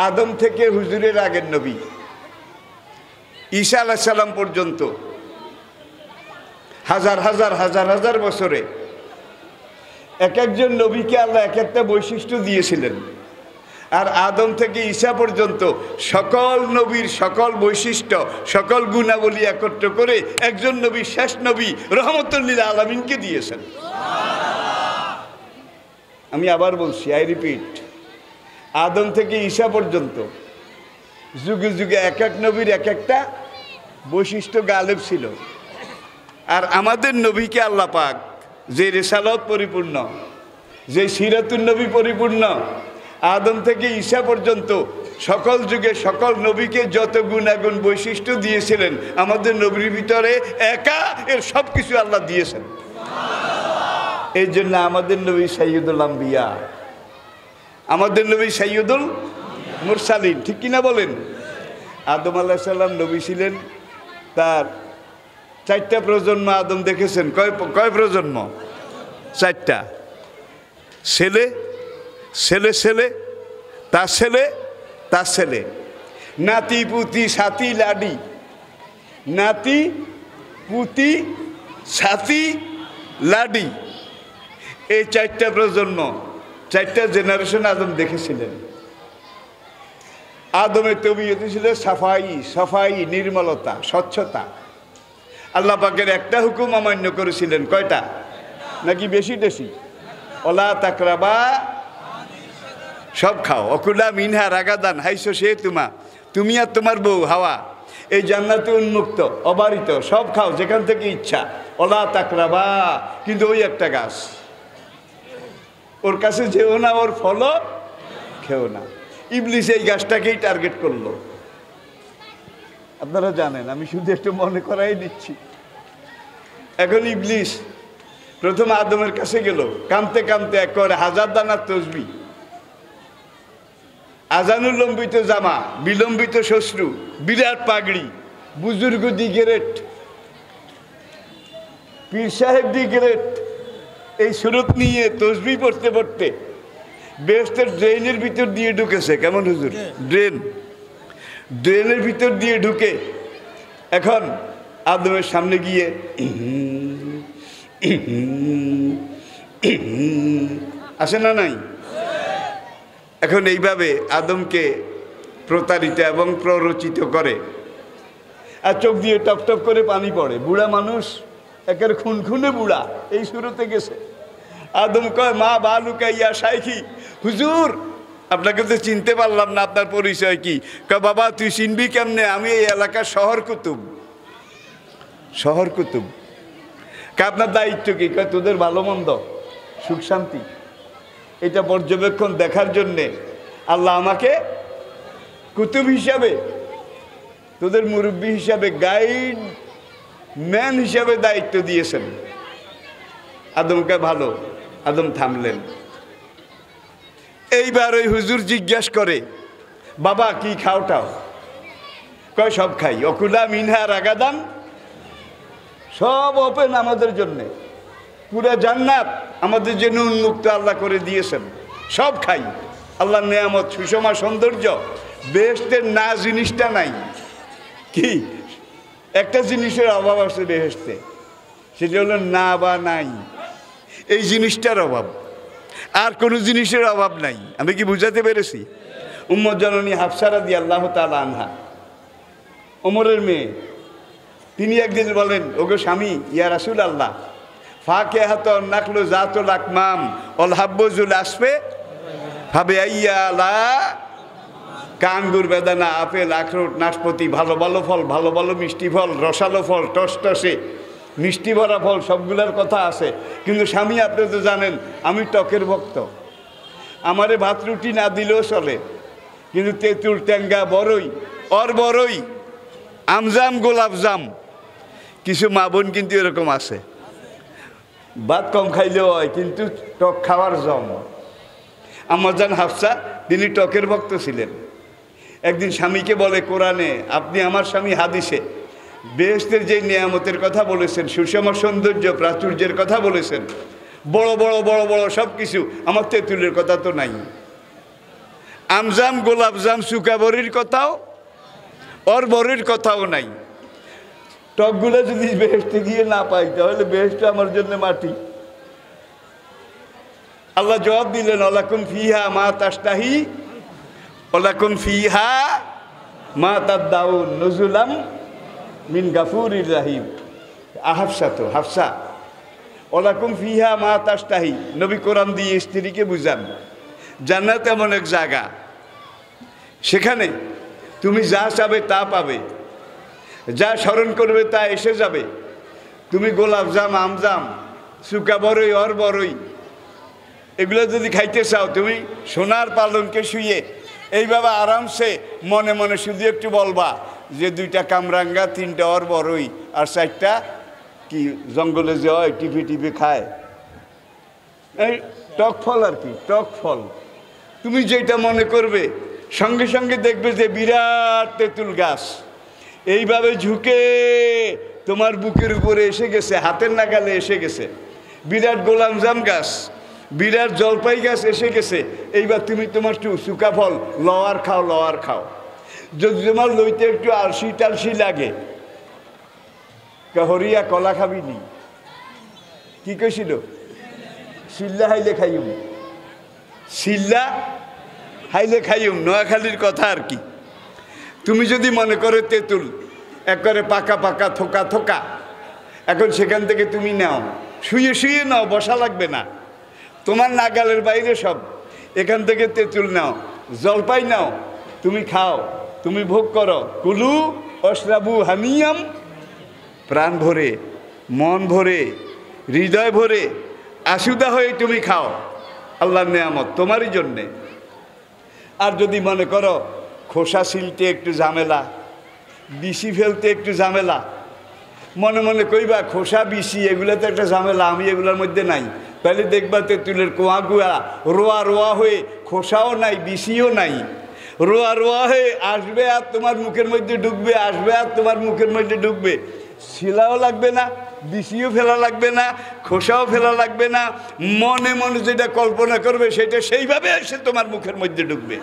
Speaker 1: আদম থেকে হুজুরের আগের নবী ঈসা আলাইহিস সালাম পর্যন্ত হাজার হাজার হাজার হাজার বছরে এক একজন নবীকে আল্লাহ এক একটা বৈশিষ্ট্য দিয়েছিলেন। আর আদম থেকে ঈসা পর্যন্ত সকল নবীর সকল বৈশিষ্ট্য, সকল গুণাবলী একত্র করে একজন নবী, শেষ নবী রহমতুল লিল আলামিনকে দিয়েছেন। আমি আবার বলছি, আই রিপিট, আদম থেকে ঈসা পর্যন্ত যুগে যুগে এক এক নবীর এক একটা বৈশিষ্ট্য গালেব ছিল। আর আমাদের নবীকে আল্লাহ পাক যে রিসালত পরিপূর্ণ, যে সিরাতুন নবী পরিপূর্ণ, আদম থেকে ঈসা পর্যন্ত সকল যুগে সকল নবীকে যত গুণাগুণ বৈশিষ্ট্য দিয়েছিলেন, আমাদের নবীর ভিতরে একা এর সব কিছু আল্লাহ দিয়েছেন। এই জন্য আমাদের নবী সাইয়্যিদুল আম্বিয়া, আমাদের নবী সাইয়্যিদুল মুরসালিন, ঠিক কিনা বলেন? আদম আলাইহিস সালাম নবী ছিলেন, তার 4টা প্রজন্ম আদম দেখেছেন। কয় প্রজন্ম? 4টা। ছেলে, ছেলে ছেলে, তার ছেলে, তার ছেলে, নাতি পুতি সাথী লাডি, নাতি পুতি সাথী লাডি, এই 4টা প্রজন্ম, 4টা জেনারেশন আদম দেখেছিলেন। আদমের তবিয়ত ছিল সাফাই, সাফাই, নির্মলতা, স্বচ্ছতা। আল্লাহ পাকের একটা হুকুম অমান্য করেছিলেন। কয়টা? নাকি বেশি বেশি? ওলা তাকরাবা, সব খাও, অকুলা মিনহা রাগাদান হাইসো সে তোমা, তুমি আর তোমার বউ হাওয়া এই জান্নাতে উন্মুক্ত, অবারিত, সব খাও যেখান থেকে ইচ্ছা। ওলা তাকরাবা, কিন্তু ওই একটা গাছ, ওর কাছে যেও না, ওর ফলও খেও না। ইবলিস এই গাছটাকেই টার্গেট করলো। আপনারা জানেন, আমি শুধু একটু মনে করাই দিচ্ছি। এখন ইবলিস প্রথম আদমের কাছে গেল, কামতে কামতে একবারে 1000 দানার তসবিহ, আজানুলম্বিত জামা, বিলম্বিত শ্বশ্রু, বিরাট পাগড়ি, বুজুর্গ দি গ্রেট, পীর সাহেব দি গ্রেট, এই সুরত নিয়ে তসবিহ পড়তে পড়তে বেহেশতের ড্রেনের ভিতর দিয়ে ঢুকেছে। কেমন হুজুর? ড্রেনের ভিতর দিয়ে ঢুকে এখন আদমের সামনে গিয়ে আসে না নাই? এখন এইভাবে আদমকে প্রতারিত এবং প্ররোচিত করে, আর চোখ দিয়ে টপ টপ করে পানি পড়ে। বুড়া মানুষ, একের খুনখুনে বুড়া, এই শুরুতে গেছে। আদম কয় মা বালুকা ইয়া শাইখি, হুজুর আপনাকে তো চিনতে পারলাম না, আপনার পরিচয় কি? কয় বাবা তুই চিনবি কেমনে, আমি এই এলাকার শহর কুতুব। শহর কুতুব। আপনার দায়িত্ব কি? কয় তোদের ভালো মন্দ সুখ শান্তি এটা পর্যবেক্ষণ দেখার জন্যে আল্লাহ আমাকে কুতুব হিসাবে, তোদের মুরব্বী হিসাবে, গাইড ম্যান হিসাবে দায়িত্ব দিয়েছেন। আদমকে ভালো, আদম থামলেন। এইবার ওই হুজুর জিজ্ঞাসা করে, বাবা কি খাওটাও? কয় সব খাই। অকুলা মিনহা রাগাদান, সব ওপেন আমাদের জন্যে, পুরা জান্নাত আমাদের জন্য উন্মুক্ত আল্লাহ করে দিয়েছেন, সব খাই। আল্লাহর নেয়ামত, সুষমা সৌন্দর্য। বেহেশতের না জিনিসটা নাই। কি একটা জিনিসের অভাব আছে বেহেশতে, সেটা হলো না বা নাই। এই জিনিসটার অভাব, আর কোনো জিনিসের অভাব নাই। আমি কি বুঝাতে পেরেছি? উম্মত জননী হাফসা রাদিয়াল্লাহু তাআলা আনহা, ওমরের মেয়ে, তিনি একদিন বলেন, ওগো স্বামী, ইয়া রাসূলুল্লাহ, ফাকিহাতুন নাখলু জাতুল আকমাম ওয়াল হাব্বুজুল আসফে ফাবিআইয়া লা, কাঙ্গুর, বেদানা, আপেল, আখরোট, নাশপাতি, ভালো ভালো ফল, ভালো ভালো মিষ্টি ফল, রসালো ফল, টসটসে মিষ্টি ভরা ফল, সবগুলোর কথা আছে। কিন্তু স্বামী, আপনি তো জানেন আমি টকের ভক্ত, আমারে ভাত রুটি না দিলেও চলে, কিন্তু তেঁতুল, ট্যাঙ্গা, বড়ই, বড়ই, আমজাম, গোলাপজাম, কিছু মা বোন কিন্তু এরকম আছে, ভাত কম খাইলেও হয় কিন্তু টক খাওয়ার জম। আমার জান হাফসা, তিনি টকের ভক্ত ছিলেন। একদিন স্বামীকে বলে, কোরআনে আপনি আমার স্বামী হাদিসে বেহেশতের যে নিয়ামতের কথা বলেছেন, সুষম সৌন্দর্য, প্রাচুর্যের কথা বলেছেন, বড় বড় বড় বড় সব কিছু, আমার তেঁতুলের কথা তো নাই, আমজাম, গোলাপজাম, সুকাবরির কথাও, বড়ির কথাও নাই। টকগুলো যদি বেহেশতে গিয়ে না পাই, তাহলে বেহেশত আমার জন্য মাটি। আল্লাহ জবাব দিলেন, ওয়ালাকুম ফিহা মা তাশতাহি ওয়ালাকুম ফিহা মা তাদদাউন নুজুলাম মিন গাফুরির রাহিম। হাফসা, তো হাফসা, ওয়ালাকুম ফিহা মা তাশতাহি, নবী কোরআন দিয়ে স্ত্রীকে বুঝান, জান্নাত এমন এক জায়গা, সেখানে তুমি যা চাবে তা পাবে, যা স্মরণ করবে তা এসে যাবে। তুমি গোলাপজাম, আমজাম, সুকা বড়ই, বড়ই, এগুলো যদি খাইতে চাও, তুমি সোনার পালনকে শুয়ে এইভাবে আরামসে মনে মনে শুধু একটু বলবা যে 2টা কামরাঙ্গা, 3টা বড়ই, আর 4টা কি জঙ্গলে যে হয় টিপে টিপে খায়, এই টক ফল আর কি, টক ফল। তুমি যেটা মনে করবে, সঙ্গে সঙ্গে দেখবে যে বিরাট তেঁতুল গাছ এইভাবে ঝুঁকে তোমার বুকের উপরে এসে গেছে, হাতের নাগালে এসে গেছে। বিরাট গোলাপজাম গাছ, বিরাট জলপাই গাছ এসে গেছে। এইবার তুমি তোমার সুকা ফল লওয়ার খাও, লওয়ার খাও। যদি তোমার লইতে একটু আলসি টালসি লাগে, হরিয়া কলা খাবি নি, কি কইছিল? সিল্লা হাইলে খাইম, সিল্লা হাইলে খাইম, নোয়াখালীর কথা আর কি। তুমি যদি মনে করো তেঁতুল একবারে পাকা পাকা, থোকা থোকা, এখন সেখান থেকে তুমি নাও, শুয়ে শুয়ে নাও, বসা লাগবে না, তোমার নাগালের বাইরে সব। এখান থেকে তেঁতুল নাও, জলপাই নাও, তুমি খাও, তুমি ভোগ করো। কুলু অশরাবু হানিয়াম, প্রাণ ভরে, মন ভরে, হৃদয় ভরে, আশুদা হয়ে তুমি খাও, আল্লাহর নেয়ামত তোমারই জন্যে। আর যদি মনে করো খোসা ছিলতে একটু ঝামেলা, বিসি ফেলতে একটু ঝামেলা, মনে মনে কইবা খোসা বিসি এগুলো তো একটা ঝামেলা, আমি এগুলোর মধ্যে নাই, তাহলে দেখবা তেঁতুলের কোয়া কুয়া রোয়া রোয়া হয়ে, খোসাও নাই, বিসিও নাই, রোয়া রোয়া হয়ে আসবে আর তোমার মুখের মধ্যে ঢুকবে, আসবে আর তোমার মুখের মধ্যে ঢুকবে। শিলাও লাগবে না, বিসিও ফেলা লাগবে না, খোসাও ফেলা লাগবে না, মনে মনে যেটা কল্পনা করবে সেটা সেইভাবে এসে তোমার মুখের মধ্যে ঢুকবে।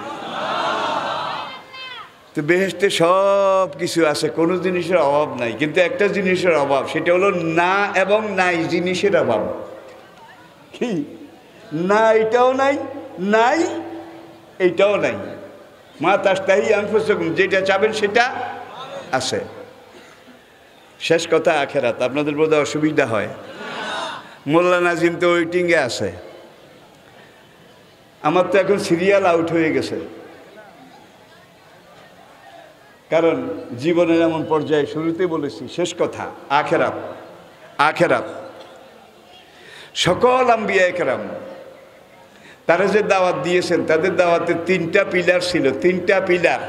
Speaker 1: তো বেহেশতে সব কিছু আছে, কোনো জিনিসের অভাব নাই, কিন্তু একটা জিনিসের অভাব, সেটা হলো না এবং নাই জিনিসের অভাব। কি না? এটাও নাই, নাই এইটাও নাই। মা তাশতাহি আনফুসুকুম, যেটা চাবেন সেটা আছে। শেষ কথা আখেরাত। আপনাদের বোধহয় অসুবিধা হয়, মোল্লা নাজিম তো ওয়েটিংয়ে আছে, আমার তো এখন সিরিয়াল আউট হয়ে গেছে, কারণ জীবনের এমন পর্যায়ে শুরুতে বলেছি শেষ কথা আখেরাত। আখেরাত সকল আম্বিয়া একরাম তারা যে দাওয়াত দিয়েছেন তাদের দাওয়াতে 3টা পিলার ছিল, 3টা পিলার।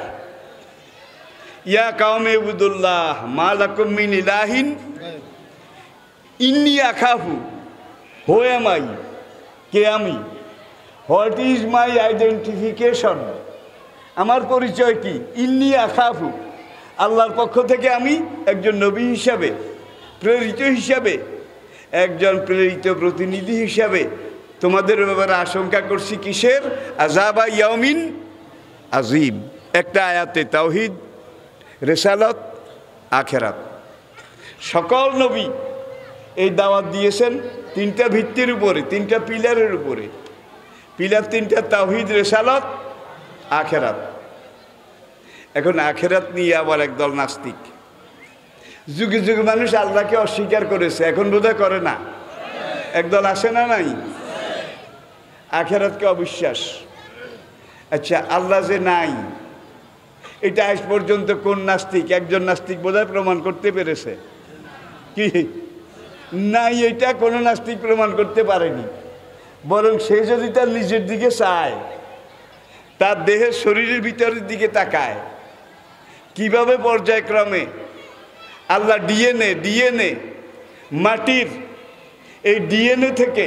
Speaker 1: ইয়া কাওমে ইবুদুল্লাহ মা লাকুম মিন ইলাহিন ইন্নী আখাফু, হু এম আই, কে আমি, হোয়াট ইজ মাই আইডেন্টিফিকেশন, আমার পরিচয় কি, ইন্নী আখাফু, আল্লাহর পক্ষ থেকে আমি একজন নবী হিসাবে, প্রেরিত হিসাবে, একজন প্রেরিত প্রতিনিধি হিসাবে তোমাদের ব্যাপারে আশঙ্কা করছি কিসের, আযাবা ইয়াউমিন আযীম। একটা আয়াতে তাওহীদ, রিসালাত, আখিরাত। সকল নবী এই দাওয়াত দিয়েছেন 3টা ভিত্তির উপরে, 3টা পিলারের উপরে। পিলার 3টা, তাওহীদ, রিসালাত, আখিরাত। এখন আখিরাত নিয়ে আবার একদল নাস্তিক, যুগে যুগে মানুষ আল্লাহকে অস্বীকার করেছে, এখন বোধহয় করে না, একদল আসে না নাই, আখিরাতকে অবিশ্বাস। আচ্ছা, আল্লাহ যে নাই এটা আজ পর্যন্ত কোন নাস্তিক, একজন নাস্তিক বোধহয় প্রমাণ করতে পেরেছে কি নাই? এটা কোনো নাস্তিক প্রমাণ করতে পারেনি। বরং সে যদি তার নিজের দিকে চায়, তার দেহের শরীরের ভিতরের দিকে তাকায়, কিভাবে পর্যায়ক্রমে আল্লাহ ডিএনএ মাটির এই ডিএনএ থেকে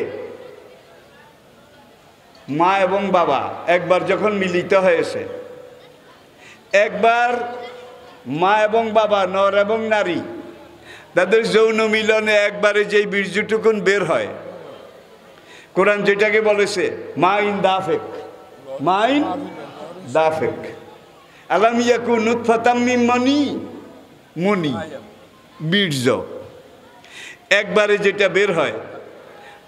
Speaker 1: মা এবং বাবা একবার যখন মিলিত হয়েছে, একবার মা এবং বাবা, নর এবং নারী, তাদের যৌন মিলনে একবারে যেই বীর্যটুকুন বের হয়, কোরআন যেটাকে বলেছে মাইন দাফেক, মাইন দাফেক, আলাম ইয়াকুন নুতফাতাম মিন মানি, মনি, বীর্য, একবারে যেটা বের হয়,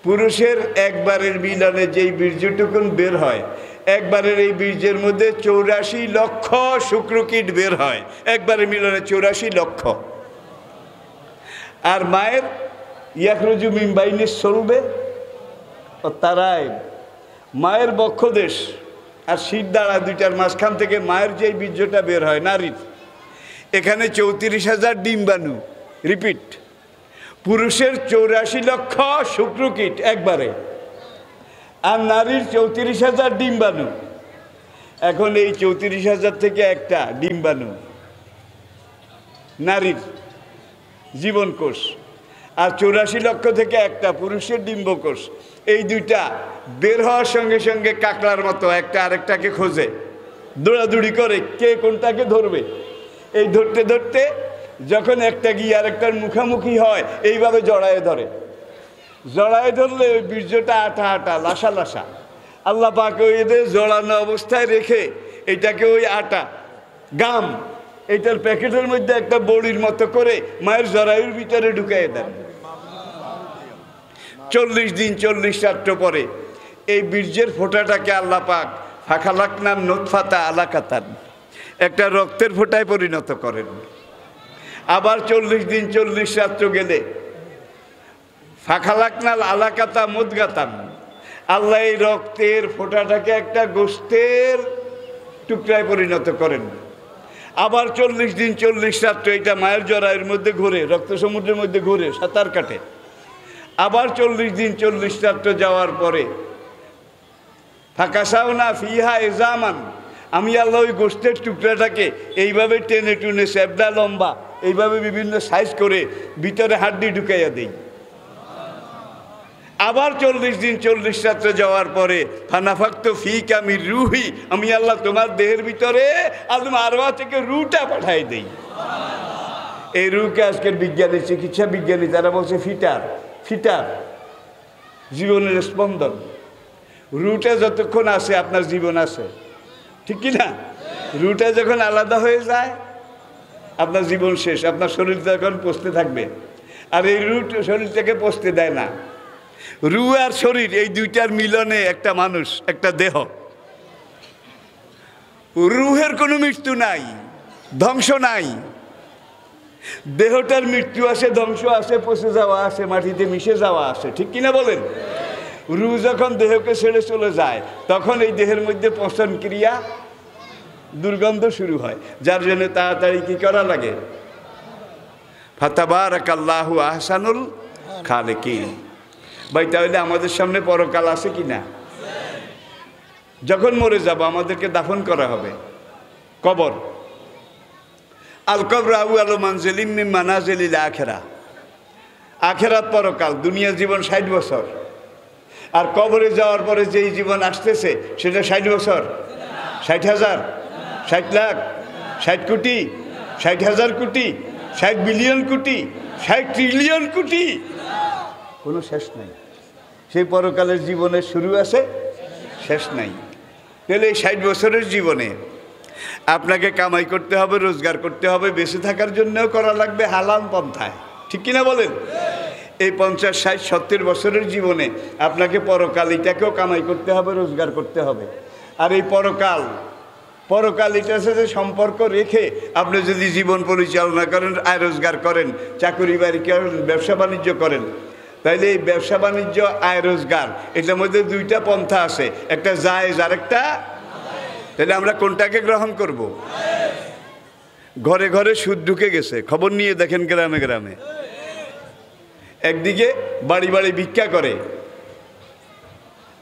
Speaker 1: পুরুষের একবারের মিলনে যেই বীর্যটুকুন বের হয়, একবারের এই বীর্যের মধ্যে 84 লক্ষ শুক্রকীট বের হয়, একবারের মিলনে 84 লক্ষ। আর মায়ের ইয়াখরুজু মিন বাইনিস সলবে ও তারাইব, মায়ের বক্ষদেশ আর শিরদাঁড়া দুইটার মাঝখান থেকে মায়ের যেই বীর্যটা বের হয় নারীর, এখানে 34,000 ডিম্বাণু, রিপিট, পুরুষের 84 লক্ষ শুক্রকীট একবারে, আর নারীর 34,000 ডিম্বাণু। এখন এই 34,000 থেকে একটা ডিম্বাণু নারীর জীবনকোষ, আর 84 লক্ষ থেকে একটা পুরুষের ডিম্বকোষ। এই দুইটা বের হওয়ার সঙ্গে সঙ্গে কাকড়ার মতো একটা আরেকটাকে খোঁজে, দৌড়াদৌড়ি করে কে কোনটাকে ধরবে। এই ধরতে ধরতে যখন একটা গিয়ে আরেকটার মুখামুখি হয়, এইভাবে জড়ায়ে ধরে, জড়ায়ে ধরলে ওই বীর্যটা আঠা আঠা, লাসা লাসা। আল্লাহ পাক ওই এদের জড়ানো অবস্থায় রেখে এটাকে ওই আটা গাম এইটার প্যাকেটের মধ্যে একটা বড়ির মতো করে মায়ের জরায়ুর ভিতরে ঢুকাই দেন। 40 দিন 40 রাত্র পরে এই বীর্যের ফোঁটাটাকে আল্লাহ পাক ফাখালাকনান নুতফাতা আলাকাতান, একটা রক্তের ফোঁটায় পরিণত করেন। আবার 40 দিন 40 রাত্র গেলে ফাখালাকনাল আলাকাতা মুদগাতান, আল্লাহ এই রক্তের ফোঁটাটাকে একটা গোশতের টুকরায় পরিণত করেন। আবার 40 দিন 40 রাত্র এটা মায়ের জরায়ুর মধ্যে ঘুরে, রক্ত সমুদ্রের মধ্যে ঘুরে, সাঁতার কাটে। আবার 40 দিন 40 রাত্র যাওয়ার পরে ফাকাসাউনা ফিহা ইজামান, আমি আল্লাহ ওই গোশতের টুকরাটাকে এইভাবে টেনে টুনে চ্যাবড়া লম্বা এইভাবে বিভিন্ন সাইজ করে ভিতরে হাড্ডি ঢুকাইয়া দেই। আবার 40 দিন 40 রাত্র যাওয়ার পরে ফানাফাক্তু ফিকা মির রুহি, আমি আল্লাহ তোমার দেহের ভিতরে আদম আরওয়া থেকে রুটা পাঠাই দেই। এই রুকে আজকের বিজ্ঞানী, চিকিৎসা বিজ্ঞানী তারা বলছে ফিটার, ফিটার জীবনের স্পন্দন। রুটা যতক্ষণ আছে আপনার জীবন আছে, ঠিক কি না? রুটা যখন আলাদা হয়ে যায় আপনার জীবন শেষ, আপনার শরীর তখন পচতে থাকবে। আর এই রুট শরীর থেকে পচতে দেয় না। রু আর শরীর এই দুইটার মিলনে একটা মানুষ, একটা দেহ। রুহের কোনো মৃত্যু নাই, ধ্বংস নাই। দেহটার মৃত্যু আসে, ধ্বংস আসে, পচে যাওয়া আসে, মাটিতে মিশে যাওয়া আসে, ঠিক কিনা বলেন? রু যখন দেহকে ছেড়ে চলে যায় তখন এই দেহের মধ্যে পচন ক্রিয়া, দুর্গন্ধ শুরু হয়, যার জন্য তাড়াতাড়ি কি করা লাগে? ফাতাবারাকাল্লাহু আহসানুল খালিকিন। ভাই তাহলে আমাদের সামনে পরকাল আছে কি না? যখন মরে যাব আমাদেরকে দাফন করা হবে, কবর। আল কবর আউয়ালু মানজিলিম মিন মানাজিলিল আখিরাহ। আখিরাত পরকাল, দুনিয়া জীবন 60 বছর, আর কবরে যাওয়ার পরে যেই জীবন আসতেছে সেটা 60 বছর, 60,000, 60 লাখ, 60 কোটি, 60,000 কোটি, 60 বিলিয়ন কোটি, 60 ট্রিলিয়ন কোটি, কোনো শেষ নাই। সেই পরকালের জীবনের শুরু আছে, শেষ নাই। তাহলে এই 60 বছরের জীবনে আপনাকে কামাই করতে হবে, রোজগার করতে হবে, বেঁচে থাকার জন্যও করা লাগবে হালাল পন্থায়, ঠিক কিনা বলেন? এই 50, 60, 70 বছরের জীবনে আপনাকে পরকালিটাকেও কামাই করতে হবে, রোজগার করতে হবে। আর এই পরকালিটার সাথে সম্পর্ক রেখে আপনি যদি জীবন পরিচালনা করেন, আয় রোজগার করেন, চাকরি বাড়ি করেন, ব্যবসা বাণিজ্য করেন, তাইলে এই ব্যবসা বাণিজ্য, আয় রোজগার, এটার মধ্যে দুইটা পন্থা আছে, একটা জায়েজ আর একটা। তাহলে আমরা কোনটাকে গ্রহণ করব? ঘরে ঘরে সুদ ঢুকে গেছে, খবর নিয়ে দেখেন গ্রামে গ্রামে। একদিকে বাড়ি বাড়ি ভিক্ষা করে,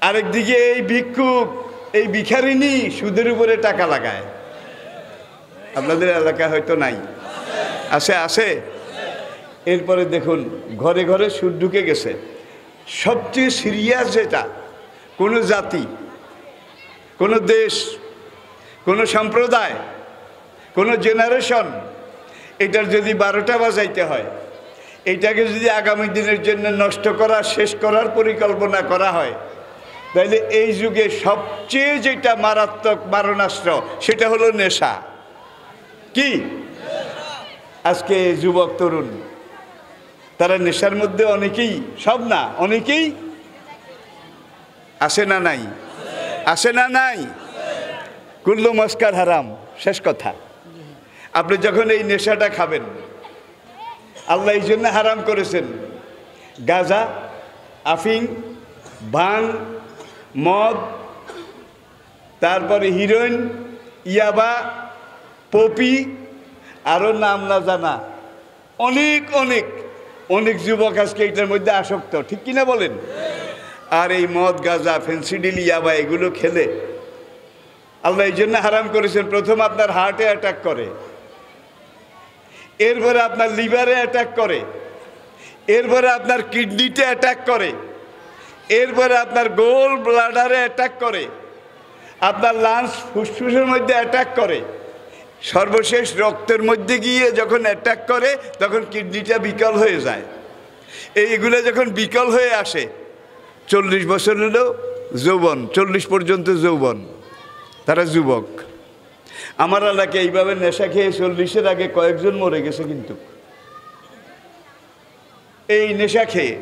Speaker 1: আরেকদিকে এই ভিক্ষুক, এই ভিখারিনী সুদের উপরে টাকা লাগায়। আপনাদের এলাকায় হয়তো নাই, আছে? আছে। এরপরে দেখুন ঘরে ঘরে সুদ ঢুকে গেছে। সবচেয়ে সিরিয়াস যেটা, কোনো জাতি, কোনো দেশ, কোনো সম্প্রদায়, কোনো জেনারেশন, এটার যদি 12টা বাজাইতে হয়, এইটাকে যদি আগামী দিনের জন্য নষ্ট করা, শেষ করার পরিকল্পনা করা হয়, তাহলে এই যুগে সবচেয়ে যেটা মারাত্মক মারণাস্ত্র সেটা হলো নেশা। কি? আজকে যুবক তরুণ তারা নেশার মধ্যে, অনেকেই, সব না, অনেকেই আছে না নাই? আছে না নাই? কুল্লু মস্কার হারাম, শেষ কথা। আপনি যখন এই নেশাটা খাবেন, আল্লাহ এই জন্য হারাম করেছেন। গাঁজা, আফিং, ভাং, মদ, তারপরে হিরোইন, ইয়াবা, পপি, আরও নাম না জানা অনেক অনেক অনেক যুবক আজকে এটার মধ্যে আসক্ত, ঠিক কিনা বলেন? আর এই মদ, গাঁজা, ফেন্সিডিল, ইয়াবা এগুলো খেলে আল্লাহ এই জন্য হারাম করেছেন। প্রথম আপনার হার্টে অ্যাটাক করে, এরপরে আপনার লিভারে অ্যাটাক করে, এরপরে আপনার কিডনিতে অ্যাটাক করে, এরপরে আপনার গোল ব্লাডারে অ্যাটাক করে, আপনার লাংস, ফুসফুসের মধ্যে অ্যাটাক করে, সর্বশেষ রক্তের মধ্যে গিয়ে যখন অ্যাটাক করে তখন কিডনিটা বিকল হয়ে যায়। এইগুলো যখন বিকল হয়ে আসে, 40 বছর হলো যৌবন, 40 পর্যন্ত যৌবন, তারা যুবক। আমার এলাকায় এইভাবে নেশা খেয়ে 40-এর আগে কয়েকজন মরে গেছে। কিন্তু এই নেশা খেয়ে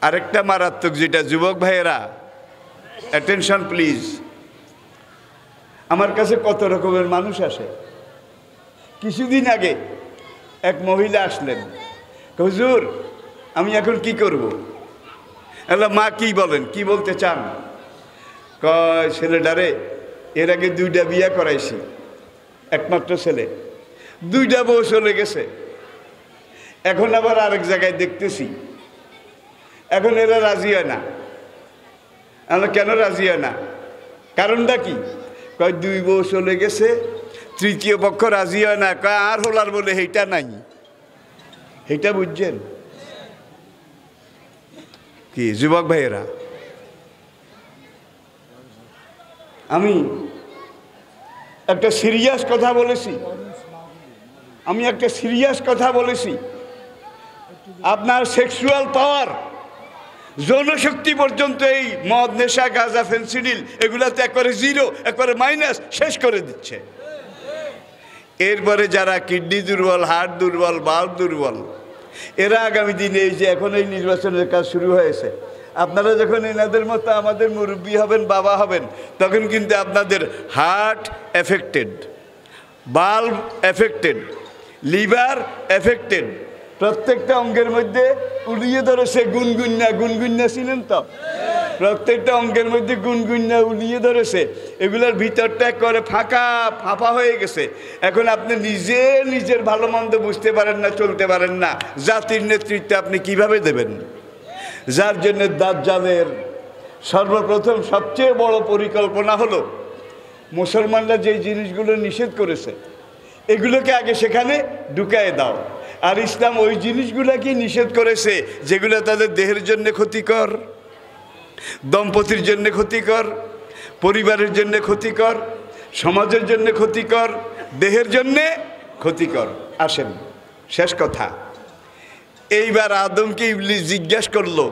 Speaker 1: আরেকটা মারাত্মক যেটা, যুবক ভাইয়েরা অ্যাটেনশন প্লিজ, আমার কাছে কত রকমের মানুষ আসে। কিছুদিন আগে এক মহিলা আসলেন, হুজুর আমি এখন কি করব? মা কি বলেন, কি বলতে চান? কয় ছেলেটারে এর আগে 2টা বিয়ে করাইছি, একমাত্র ছেলে, 2টা বউ চলে গেছে, এখন আবার আরেক জায়গায় দেখতেছি, এখন এরা রাজি হয় না। আমরা কেন রাজি হয় না? কারণটা কি? কয় 2 বউ চলে গেছে, 3য় পক্ষ রাজি হয় না। কয় আর হলার বলে সেইটা নাই, সেইটা বুঝছেন কি যুবক ভাইয়েরা? আমি একটা সিরিয়াস কথা বলেছি, আপনার সেক্সুয়াল পাওয়ার, যৌনশক্তি পর্যন্ত এই মদ, নেশা, গাঁজা, ফেন্সিডিল এগুলাতে একবারে জিরো, একবারে মাইনাস, শেষ করে দিচ্ছে। এরপরে যারা কিডনি দুর্বল, হার্ট দুর্বল, বাল্ব দুর্বল, এরা আগামী দিনে এই যে এখন এই নির্বাচনের কাজ শুরু হয়েছে, আপনারা যখন এনাদের মতো আমাদের মুরব্বী হবেন, বাবা হবেন, তখন কিন্তু আপনাদের heart affected, bulb affected, liver affected, প্রত্যেকটা অঙ্গের মধ্যে উলিয়ে ধরেছে গুনগুন্না। গুনগুন্না ছিলেন তো? প্রত্যেকটা অঙ্গের মধ্যে গুনগুন্না উলিয়ে ধরেছে, এগুলোর ভিতরটা করে ফাঁপা হয়ে গেছে। এখন আপনি নিজের ভালো মন্দ বুঝতে পারেন না, চলতে পারেন না, জাতির নেতৃত্ব আপনি কিভাবে দেবেন? যার জন্য দাজ্জালের সর্বপ্রথম সবচেয়ে বড় পরিকল্পনা হলো মুসলমানরা যেই জিনিসগুলো নিষেধ করেছে এগুলোকে আগে সেখানে ঢুকায় দাও। আর ইসলাম ওই জিনিসগুলোকে নিষেধ করেছে যেগুলো তাদের দেহের জন্য ক্ষতিকর, দম্পতির জন্য ক্ষতিকর, পরিবারের জন্য ক্ষতিকর, সমাজের জন্য ক্ষতিকর, দেহের জন্য ক্ষতিকর। আসেন শেষ কথা, এইবার আদমকে ইবলিস জিজ্ঞাসা করলো,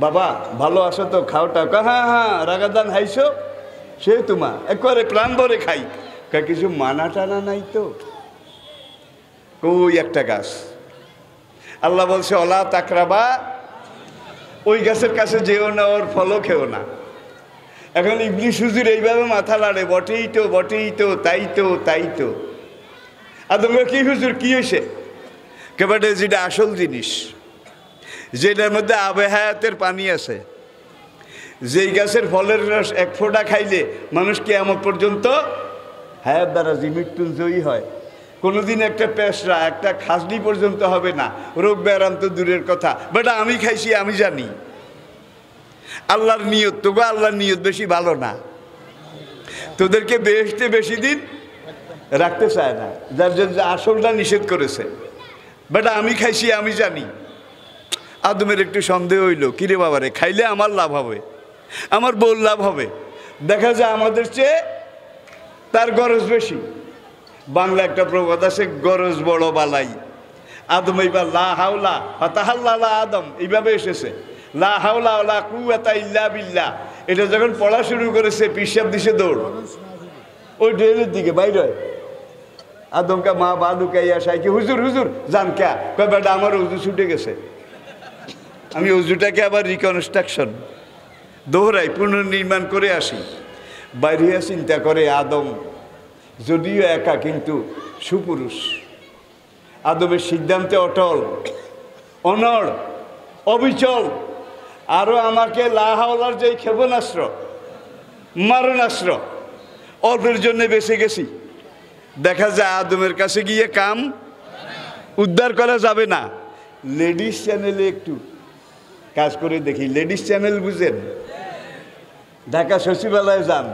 Speaker 1: বাবা ভালো আছো তো, খাও টাকা? হ্যাঁ হ্যাঁ, রাগাদান হাইছো? সে তোমা একবারে প্রাণ ভরে খাই। কিছু মানা টানা নাই তো? ওই একটা গাছ, আল্লাহ বলছে অলা তাকরাবা, ওই গাছের কাছে যেও না, ওর ফলও খেও না। এখন ইবলিস হুজুর এইভাবে মাথা লাড়ে, বটেই তো, বটেই তো, তাই তো, তাই তো। আদমকে কি হুজুর কি হয়েছে? কেবাটে যেটা আসল জিনিস, যেটার মধ্যে আবে হায়াতের পানি আছে, যেই গাছের ফলের রস এক ফোঁটা খাইলে মানুষ কিয়ামত পর্যন্ত হায়াত দ্বারা যে মৃত্যুঞ্জয়ী হয়। কোনোদিন একটা পেশরা, একটা খাসলি পর্যন্ত হবে না, রোগ ব্যারাম তো দূরের কথা। বেটা আমি খাইছি, আমি জানি আল্লাহর নিয়ত, তবু আল্লাহর নিয়ত বেশি ভালো না, তোদেরকে বেহেশতে বেশি দিন রাখতে চায় না, যার জন্য আসলটা নিষেধ করেছে। বেটা আমি খাইছি, আমি জানি। আদমের একটু সন্দেহ হইল, কিরে বাবারে, খাইলে আমার লাভ হবে, আমার বউর লাভ হবে। দেখা যায় আমাদের চেয়ে তার গরজ বেশি। বাংলা একটা প্রবাদ আছে, গরজ বড় বালাই। আদম এইবার লা হাওলা ফাতাহাল্লা আদম এইভাবে এসেছে, লা হাওলা ওয়ালা কুওয়াতা ইল্লা বিল্লাহ। এটা যখন পড়া শুরু করেছে পিসাব দিছে দৌড়, ওই ড্রেনের দিকে বাইরে। আদমকে মা বালুকাইয়া সাই কি হুজুর হুজুর জান কে? কয় বেটা আমার উজু ছুটে গেছে, আমি উজুটাকে আবার রিকনস্ট্রাকশন দোহরাই পুনর্নির্মাণ করে আসি। বাইরে চিন্তা করে আদম যদিও একা কিন্তু সুপুরুষ, আদমের সিদ্ধান্তে অটল, অনড়, অবিচল। আরও আমাকে লাহাওলার যে ক্ষেপণাস্ত্র, মারণাস্ত্র, অল্পের জন্য বেঁচে গেছি। দেখা যায় আদমের কাছে গিয়ে কাম উদ্ধার করা যাবে না। লেডিস চ্যানেলে একটু কাজ করে দেখি, লেডিস চ্যানেল বুঝেন? ঢাকা সচিবালয়ে যান,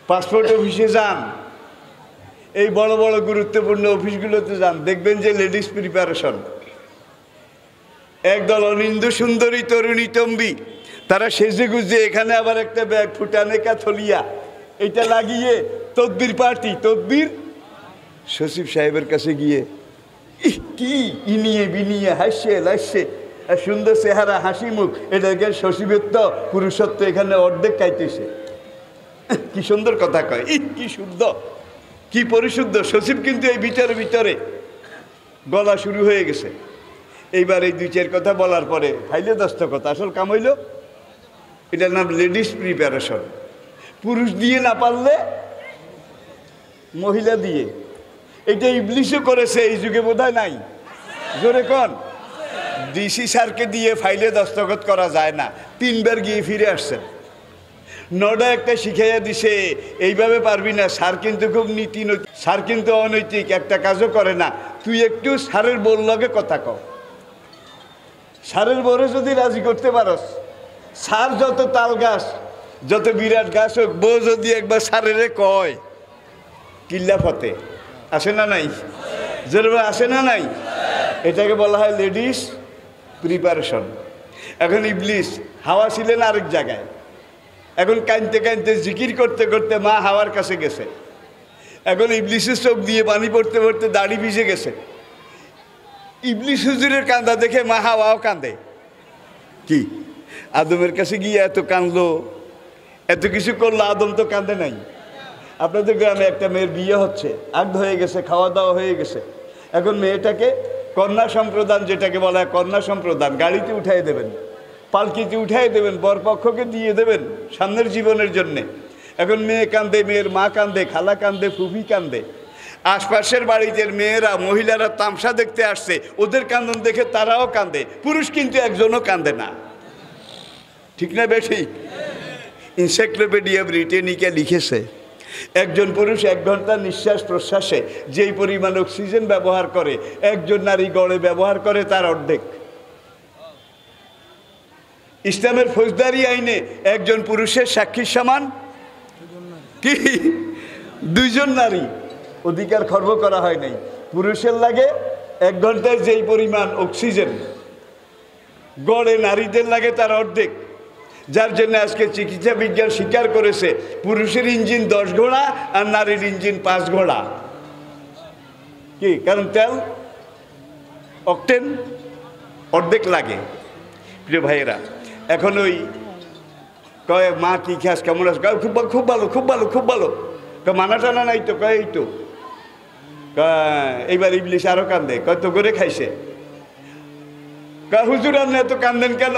Speaker 1: পাসপোর্ট অফিসে যান, এই বড় বড় গুরুত্বপূর্ণ অফিসগুলোতে যান, দেখবেন যে লেডিস প্রিপারেশন। একদল অনিন্দ সুন্দরী তরুণী তম্বি, তারা সেজে গুজে, এখানে আবার একটা ব্যাগ ফুটানেকা থলিয়া, এটা লাগিয়ে তদবির পার্টি, তদবির। সচিব সাহেবের কাছে গিয়ে কি ইনিয়ে বিনিয়ে হাসছে লাসছে, সুন্দর চেহারা, হাসি মুখ, এটাকে সচিবের তো পুরুষত্ব এখানে অর্ধেক খাইতেছে। কি সুন্দর কথা কয়, কি শুদ্ধ, কি পরিশুদ্ধ। সচিব কিন্তু এই ভিতরে ভিতরে গলা শুরু হয়ে গেছে। এইবার এই দুই চার কথা বলার পরে ফাইলে দস্তখত, আসল কাম হইল। এটার নাম লেডিস প্রিপারেশন। পুরুষ দিয়ে না পারলে মহিলা দিয়ে। এটা ইবলিশও করেছে, এই যুগে বোধহয় নাই, জোরে কন। ডিসি স্যারকে দিয়ে ফাইলে দস্তখত করা যায় না, 3 বার গিয়ে ফিরে আসছেন। নডা একটা শিখাইয়া দিছে, এইভাবে পারবি না। স্যার কিন্তু খুব নীতি নৈতিক, স্যার কিন্তু অনৈতিক, একটা কাজও করে না। তুই একটু স্যারের বউর লগে কথা কও, স্যারের বউরে যদি রাজি করতে পারস, স্যার যত তাল গাছ, যত বিরাট গাছ হোক, বউ যদি একবার স্যারেরে কয়, কিল্লা ফতে আসে না নাই? যেরকম আসে না নাই? এটাকে বলা হয় লেডিস প্রিপারেশন। এখন ইবলিস, হাওয়া ছিলেন আরেক জায়গায়, এখন কাঁদতে কাঁদতে জিকির করতে করতে মা হাওয়ার কাছে গেছে। এখন ইবলিসের চোখ দিয়ে পানি পড়তে পড়তে দাড়ি ভিজে গেছে। ইবলিস হুজুরের কান্দা দেখে মা হাওয়াও কাঁদে। কি আদমের কাছে গিয়ে এত কাঁদলো, এত কিছু করলো, আদম তো কাঁদে নাই। আপনাদের গ্রামে একটা মেয়ের বিয়ে হচ্ছে, আগ্ধ হয়ে গেছে, খাওয়া দাওয়া হয়ে গেছে। এখন মেয়েটাকে কন্যা সম্প্রদান, যেটাকে বলা হয় কন্যা সম্প্রদান, গাড়িতে উঠাই দেবেন, পালকিতে উঠাই দেবেন, বরপক্ষকে দিয়ে দেবেন সামনের জীবনের জন্যে। এখন মেয়ে কান্দে, মেয়ের মা কান্দে, খালা কান্দে, ফুফি কান্দে। আশপাশের বাড়িতে মেয়েরা, মহিলারা তামসা দেখতে আসছে, ওদের কান্দন দেখে তারাও কান্দে। পুরুষ কিন্তু একজনও কান্দে না, ঠিক না বেশি? এনসাইক্লোপিডিয়া ব্রিটানিকা লিখেছে, একজন পুরুষ 1 ঘন্টা নিঃশ্বাস প্রশ্বাসে যেই পরিমাণ অক্সিজেন ব্যবহার করে, একজন নারী গড়ে ব্যবহার করে তার অর্ধেক। ইসলামের ফৌজদারি আইনে একজন পুরুষের সাক্ষীর সমান কি দুইজন নারী অধিকার খর্ব করা হয় নাই। পুরুষের লাগে 1 ঘন্টায় যেই পরিমাণ অক্সিজেন গড়ে নারীদের লাগে তার অর্ধেক, যার জন্য আজকে চিকিৎসা বিজ্ঞান স্বীকার করেছে পুরুষের ইঞ্জিন 10 ঘোড়া আর নারীর ইঞ্জিন 5 ঘোড়া। কি কারণ তেল অকটেন অর্ধেক লাগে। প্রিয় ভাইয়েরা, এখন ওই কয় মা কি খাস কেমন আছে, খুব খুব ভালো খুব ভালো খুব ভালো। মানা টানা নাই তো, কয় এই তো এইবার ইবলিশ আরো কান্দে, কয় তো করে খাইছে। কয় হুজুর আপনি এত কান্দেন কেন?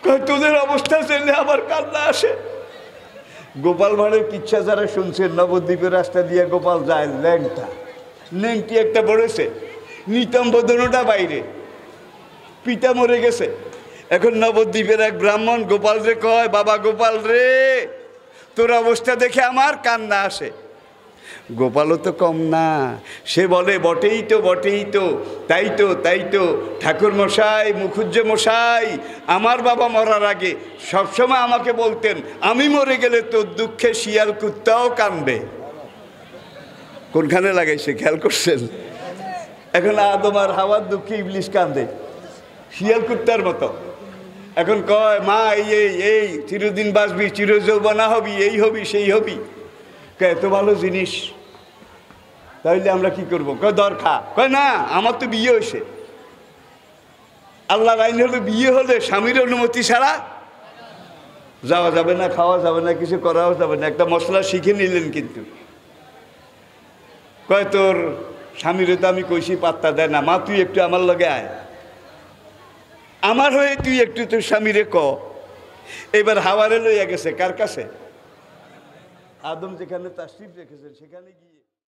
Speaker 1: কয় তোদের অবস্থা জেনে আমার কান্না আসে। গোপাল ভাঁড়ের কিচ্ছা যারা শুনছেন, নবদ্বীপের রাস্তা দিয়ে গোপাল যায়, ল্যাংটা নেংটি একটা বড়েছে, নিতম্ব দোনোটা বাইরে, পিতা মরে গেছে। এখন নবদ্বীপের এক ব্রাহ্মণ গোপাল রে কয়, বাবা গোপাল রে তোর অবস্থা দেখে আমার কান্না আসে। গোপালও তো কম না, সে বলে বটেই তো বটেই তো, তাই তো তাই তো ঠাকুর মশাই মুখুজ্জে মশাই আমার বাবা মরার আগে সবসময় আমাকে বলতেন আমি মরে গেলে তোর দুঃখে শিয়াল কুত্তাও কাঁদবে। কোনখানে লাগাইছে খেয়াল করছেন? এখন আদম আর হাওয়ার দুঃখে ইবলিশ কান্দে শিয়াল কুত্তার মতো। এখন কয় মা এই এই চিরদিন বাঁচবি, চিরযৌবনা হবি, এই হবি সেই হবি। এত ভালো জিনিস, তাইলে আমরা কি করবো? কয় দরকার। কয় না, আমার তো বিয়ে হয়েছে। আল্লাহর আইন হলো বিয়ে হলে স্বামীর অনুমতি ছাড়া যাওয়া যাবে না, খাওয়া যাবে না, কিছু করাও যাবে না। একটা মশলা শিখে নিলেন কিন্তু। কয় তোর স্বামীরে তো আমি কইছি পাত্তা দেয় না। মা তুই একটু আমার লগে আয়, আমার হয়ে তুই একটু তোর স্বামীরে ক। এবার হাওয়ারে লইয়া গেছে কার কাছে? আদম যেখানে তাশরিফ রেখেছেন সেখানে গিয়ে